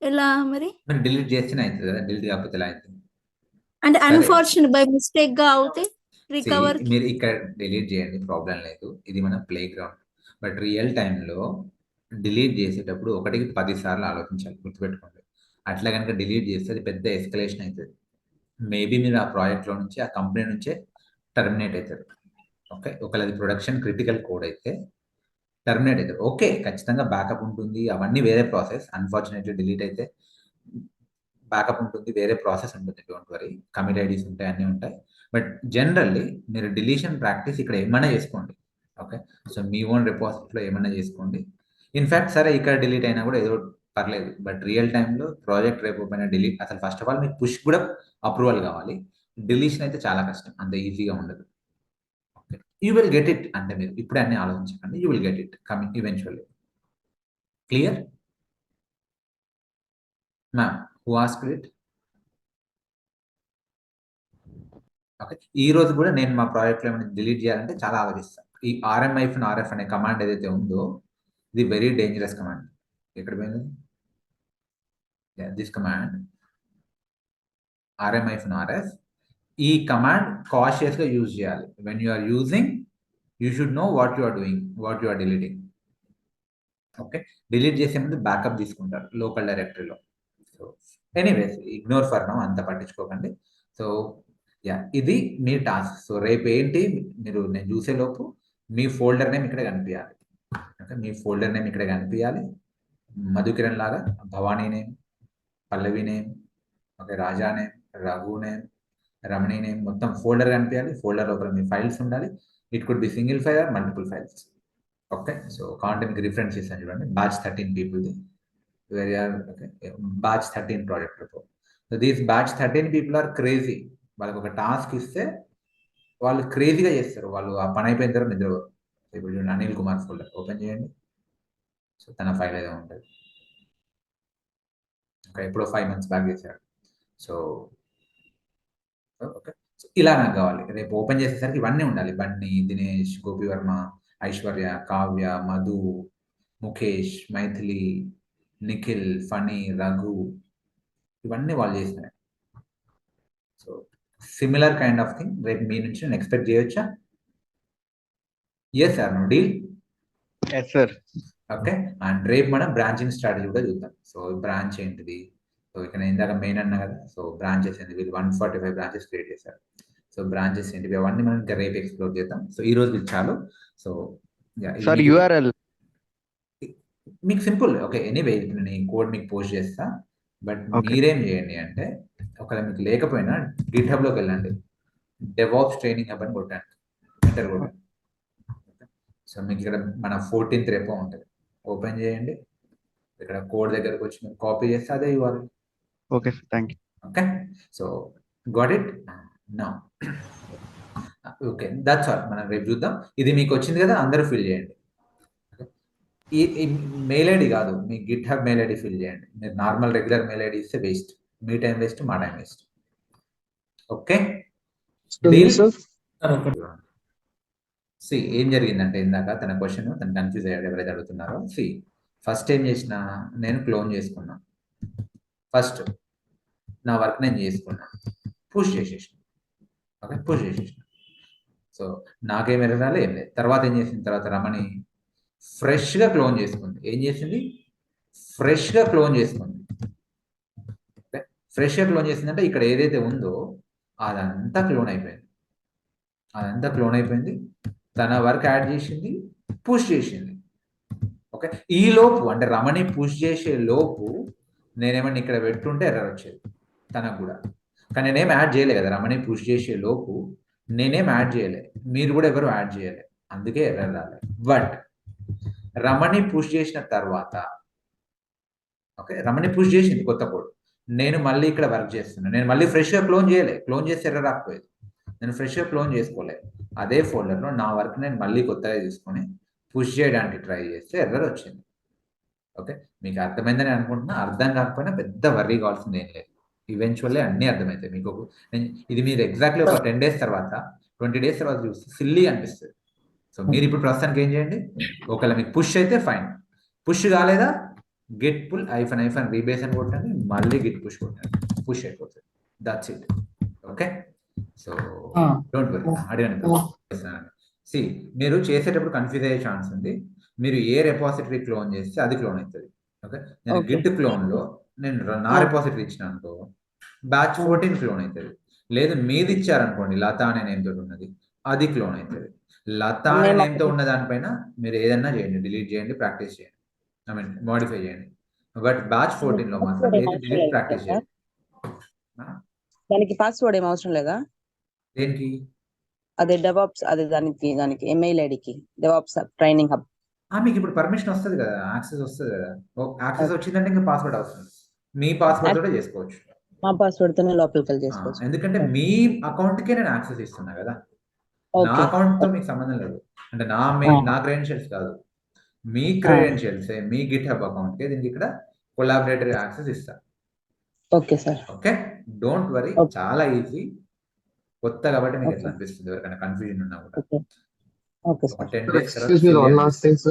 ఎలా మరి? డిలీట్ చేస్తేనే అవుతుంది కదా, డిలీట్ కాకపోతే ఎలా అవుతుంది అంటే అన్ఫార్చునేట్ బై మిస్టేక్ గా అవుతే రికవర్. మీరు ఇక్కడ డిలీట్ చేయండి, ప్రాబ్లం లేదు, ఇది మన ప్లే గ్రౌండ్. బట్ రియల్ టైంలో డిలీట్ చేసేటప్పుడు 1కి 10 సార్లు ఆలోచించాలి, గుర్తుపెట్టుకోండి. అట్లా కనుక డిలీట్ చేస్తే అది పెద్ద ఎస్కలేషన్ అవుతుంది. మేబీ మీరు ఆ ప్రాజెక్ట్లో నుంచి, ఆ కంపెనీ నుంచే టర్మినేట్ అవుతారు. ఓకే, ఒకవేళ అది ప్రొడక్షన్ క్రిటికల్ కోడ్ అయితే టర్మినేట్ అవుతారు. ఓకే, ఖచ్చితంగా బ్యాకప్ ఉంటుంది, అవన్నీ వేరే ప్రాసెస్. అన్ఫార్చునేట్లీ డిలీట్ అయితే బ్యాకప్ ఉంటుంది, వేరే ప్రాసెస్ ఉంటుంది, డోంట్ వరీ. కమిట్ ఐడీస్ ఉంటాయి, అన్నీ ఉంటాయి. బట్ జనరల్లీ మీరు డిలీషన్ ప్రాక్టీస్ ఇక్కడ ఏమైనా చేసుకోండి. ఓకే, సో మీ ఓన్ రిపోజిటరీలో ఏమైనా చేసుకోండి. ఇన్ఫ్యాక్ట్ సరే ఇక్కడ డిలీట్ అయినా కూడా ఏదో పర్లేదు, బట్ రియల్ టైంలో ప్రాజెక్ట్ రేపు పైన డిలీట్, అసలు ఫస్ట్ ఆఫ్ ఆల్ మీకు పుష్ కూడా అప్రూవల్ కావాలి. డిలీషన్ అయితే చాలా కష్టం, అంత ఈజీగా ఉండదు. Okay, you will get it. అంటే మీరు ఇప్పుడే అన్ని ఆలోచించకండి, you will get it coming eventually. Clear ma'am? Who asked it? Okay, ఈ రోజు కూడా నేను మా ప్రాజెక్ట్లో ఏమైనా డిలీట్ చేయాలంటే చాలా ఆలోచిస్తాను. ఈ RF అనే కమాండ్ ఏదైతే ఉందో, ఇది వెరీ డేంజరస్ కమాండ్. ఎక్కడ పోయింది దిస్ కమాండ్, RF. ఈ కమాండ్ కాషియస్ గా యూజ్ చేయాలి. When you are using, you should know what you are doing, what you are deleting. Okay, delete చేసే ముందు బ్యాకప్ తీసుకుంటారు లోకల్ డైరెక్టరీలో. So anyways, ignore for now, అంత పట్టించుకోకండి. సో యా, ఇది మీ టాస్క్. సో రేపు ఏంటి మీరు నేను చూసే లోపు మీ ఫోల్డర్ నేమ్ ఇక్కడ కనిపించాలి. ఓకే, మీ ఫోల్డర్ నేమ్ ఇక్కడ కనిపించాలి. మధుకిరణ్ లాగా Bhavani name, Pallavi name, okay, Raja name, Raghu name, Ramani name, మొత్తం ఫోల్డర్ కనిపించాలి. ఫోల్డర్ లోపల మీ ఫైల్స్ ఉండాలి. It could be single file or multiple files. Okay, so కాంటే మీకు రిఫరెన్స్ ఇస్తాను చూడండి. బ్యాచ్ 13 పీపుల్ది, where are okay, batch 13 project report. So these batch 13 people are crazy. వాళ్ళకి ఒక టాస్క్ ఇస్తే వాళ్ళు క్రేజీగా చేస్తారు. వాళ్ళు ఆ పని అయిపోయిన తర్వాత నిద్రపోరు. ఇప్పుడు చూడండి, అనిల్ కుమార్ ఫోల్డర్ ఓపెన్ చేయండి. సో తన ఫైల్ ఏదో ఉంటుంది. ఓకే, ఎప్పుడో 5 months బ్యాక్ చేశాడు. సో ఓకే, సో ఇలా నాకు కావాలి. రేపు ఓపెన్ చేసేసరికి ఇవన్నీ ఉండాలి. బన్నీ, దినేష్, గోపి వర్మ, ఐశ్వర్య, కావ్య, మధు, ముఖేష్, మైథిలి, నిఖిల్, ఫణి, రఘు, ఇవన్నీ వాళ్ళు చేసినాయి. So similar kind of thing రేపు మీ నుంచి నేను ఎక్స్పెక్ట్ చేయొచ్చా? Yes sir, no deal. Yes sir. Okay, and రేపు మనం బ్రాంచింగ్ స్ట్రాటజీ కూడా చూద్దాం. సో బ్రాంచ్ ఏంటిది, సో ఇక్కడ ఇందాక మెయిన్ అన్నా కదా. సో బ్రాంచెస్ ఏంటి, వీళ్ళు 145 బ్రాంచెస్ క్రియేట్ చేశారు. సో బ్రాంచెస్ ఏంటివి అవన్నీ మనం ఇంకా రేపు ఎక్స్ప్లోర్ చేద్దాం. సో ఈ రోజు చాలు. సో సార్ URL మీకు సింపుల్. ఓకే, ఎనీవే ఇప్పుడు నేను కోడ్ మీకు పోస్ట్ చేస్తా. బట్ మీరేం చేయండి అంటే, ఒకవేళ మీకు లేకపోయినా గిట్హబ్ లోకి వెళ్ళండి, డెవాప్స్ ట్రైనింగ్ హబ్ అని కొట్టండి, ఎంటర్ కొట్టండి. సో మీకు ఇక్కడ మన 14th రేపో ఉంటుంది. ఓపెన్ చేయండి, ఇక్కడ కోడ్ దగ్గరకు వచ్చి మీరు కాపీ చేస్తే అదే URL. Okay sir, thank you. Okay, so got it now. Okay, that's all. మనం రేపు చూద్దాం. ఇది మీకు వచ్చింది కదా, అందరూ ఫిల్ చేయండి. ఈ మెయిల్ ఐడి కాదు, మీ GitHub mail ID fill చేయండి. మీరు నార్మల్ రెగ్యులర్ మెయిల్ ఐడి ఇస్తే వేస్ట్, మీ టైం వేస్ట్, మా టైం వేస్ట్. ఓకే, సి ఏం జరిగిందంటే ఇందాక తన క్వశ్చన్ తను కన్ఫ్యూజ్ అయ్యాడు. ఎవరైతే అడుగుతున్నారో, సి ఫస్ట్ ఏం చేసిన, నేను క్లోన్ చేసుకున్నా. ఫస్ట్ నా వర్క్ నేను చేసుకున్నా, పుష్ చేసేసిన. ఓకే, పుష్ చేసేసిన. సో నాకేం ఎరగాలి ఏం లేదు. తర్వాత ఏం చేసిన తర్వాత రమణి ఫ్రెష్గా క్లోన్ చేసుకుంది. ఏం చేసింది? ఫ్రెష్గా క్లోన్ చేసుకుంది. ఓకే, ఫ్రెష్గా క్లోన్ చేసిందంటే ఇక్కడ ఏదైతే ఉందో అదంతా క్లోన్ అయిపోయింది. అదంతా క్లోన్ అయిపోయింది. తన వర్క్ యాడ్ చేసింది, పుష్ చేసింది. ఓకే, ఈ లోపు అంటే రమణి పుష్ చేసే లోపు నేనేమన్నా ఇక్కడ పెట్టుంటే ఎర్రర్ వచ్చేది తనకు కూడా. కానీ నేనేం యాడ్ చేయలే కదా. రమణి పుష్ చేసే లోపు నేనేం యాడ్ చేయలే, మీరు కూడా ఎవరు యాడ్ చేయలే, అందుకే ఎర్రర్ రాలే. బట్ రమణి పుష్ చేసిన తర్వాత, ఓకే, రమణి పుష్ చేసింది కొత్త కోడ్, నేను మళ్ళీ ఇక్కడ వర్క్ చేస్తున్నాను. నేను మళ్ళీ ఫ్రెష్గా క్లోన్ చేయలే, క్లోన్ చేస్తే ఎర్రర్ రాకపోయేది. నేను ఫ్రెష్గా క్లోన్ చేసుకోలే. అదే ఫోల్డర్లో నా వర్క్ నేను మళ్ళీ కొత్తగా తీసుకొని పుష్ చేయడానికి ట్రై చేస్తే ఎర్రర్ వచ్చింది. ఓకే, మీకు అర్థమైందని అనుకుంటున్నా. అర్థం కాకపోయినా పెద్ద వర్రీ కావాల్సింది ఏం లేదు. ఈవెన్చువల్లీ అన్నీ అర్థమవుతాయి మీకు. ఇది మీరు ఎగ్జాక్ట్లీ ఒక 10 days తర్వాత 20 days తర్వాత చూస్తే సిల్లీ అనిపిస్తుంది. సో మీరు ఇప్పుడు ప్రస్తుతానికి ఏం చేయండి, ఒకవేళ మీకు పుష్ అయితే ఫైన్, పుష్ కాలేదా గిట్ పుల్ ఐఫన్ రీబేస్ అని కొట్టండి, మళ్ళీ గిట్ పుష్ కొట్టండి, పుష్ అయిపోతుంది. That's it. Okay, so don't worry. అడిగాను సి, మీరు చేసేటప్పుడు కన్ఫ్యూజ్ అయ్యే ఛాన్స్ ఉంది. మీరు ఏ రెపాజిటరీ క్లోన్ చేస్తే అది క్లోన్ అవుతుంది. ఓకే, నేను గిట్ క్లోన్లో నేను నా రెపాజిటరీ ఇచ్చిన అనుకో, బ్యాచ్ 14 క్లోన్ అవుతుంది. లేదు మీది ఇచ్చారనుకోండి, లతా అనే నేమ్ తోటి ఉన్నది, అది క్లోన్ అవుతుంది. లతా అనే నేమ్ తో ఉన్న దానిపైన మీరు ఏదన్నా చేయండి, డిలీట్ చేయండి, ప్రాక్టీస్ చేయండి, ఐ మీన్ మోడిఫై చేయండి. బట్ బ్యాచ్ 14 లో మాత్రం ఏది డిలీట్ ప్రాక్టీస్ చేయండి. దానికి పాస్వర్డ్ ఏం అవసరం లేదా? దేనికి? అదే డెవాప్స్, అదే దానికి మెయిల్ ఐడికి డెవాప్స్ ట్రైనింగ్ హబ్. మీకు ఇప్పుడు పర్మిషన్ వస్తుంది కదా, యాక్సెస్ వస్తుంది కదా. యాక్సెస్ వచ్చిందంటే ఇంకా పాస్వర్డ్ అవసరం, మీ పాస్వర్డ్ తోటే చేసుకోవచ్చు. మా పాస్వర్డ్ తోనే లోపలికి వెళ్ళి చేసుకోవచ్చు. ఎందుకంటే మీ అకౌంట్ కే నేను యాక్సెస్ ఇస్తున్నా కదా, నా అకౌంట్ తో మీకు సంబంధం లేదు. అంటే నా క్రెడెన్షియల్స్ కాదు, మీ క్రెడెన్షియల్స్, మీ గిట్ హబ్ అకౌంట్ కే దీనికి ఇక్కడ కొలాబరేటరీ యాక్సెస్ ఇస్తా. Okay sir. Okay, don't worry, చాలా ఈజీ. కొత్త కాబట్టి మీకు ఎట్లా అనిపిస్తుంది, ఎవరికైనా కన్ఫ్యూజన్ ఉన్నా కూడా. Okay sir. 10 days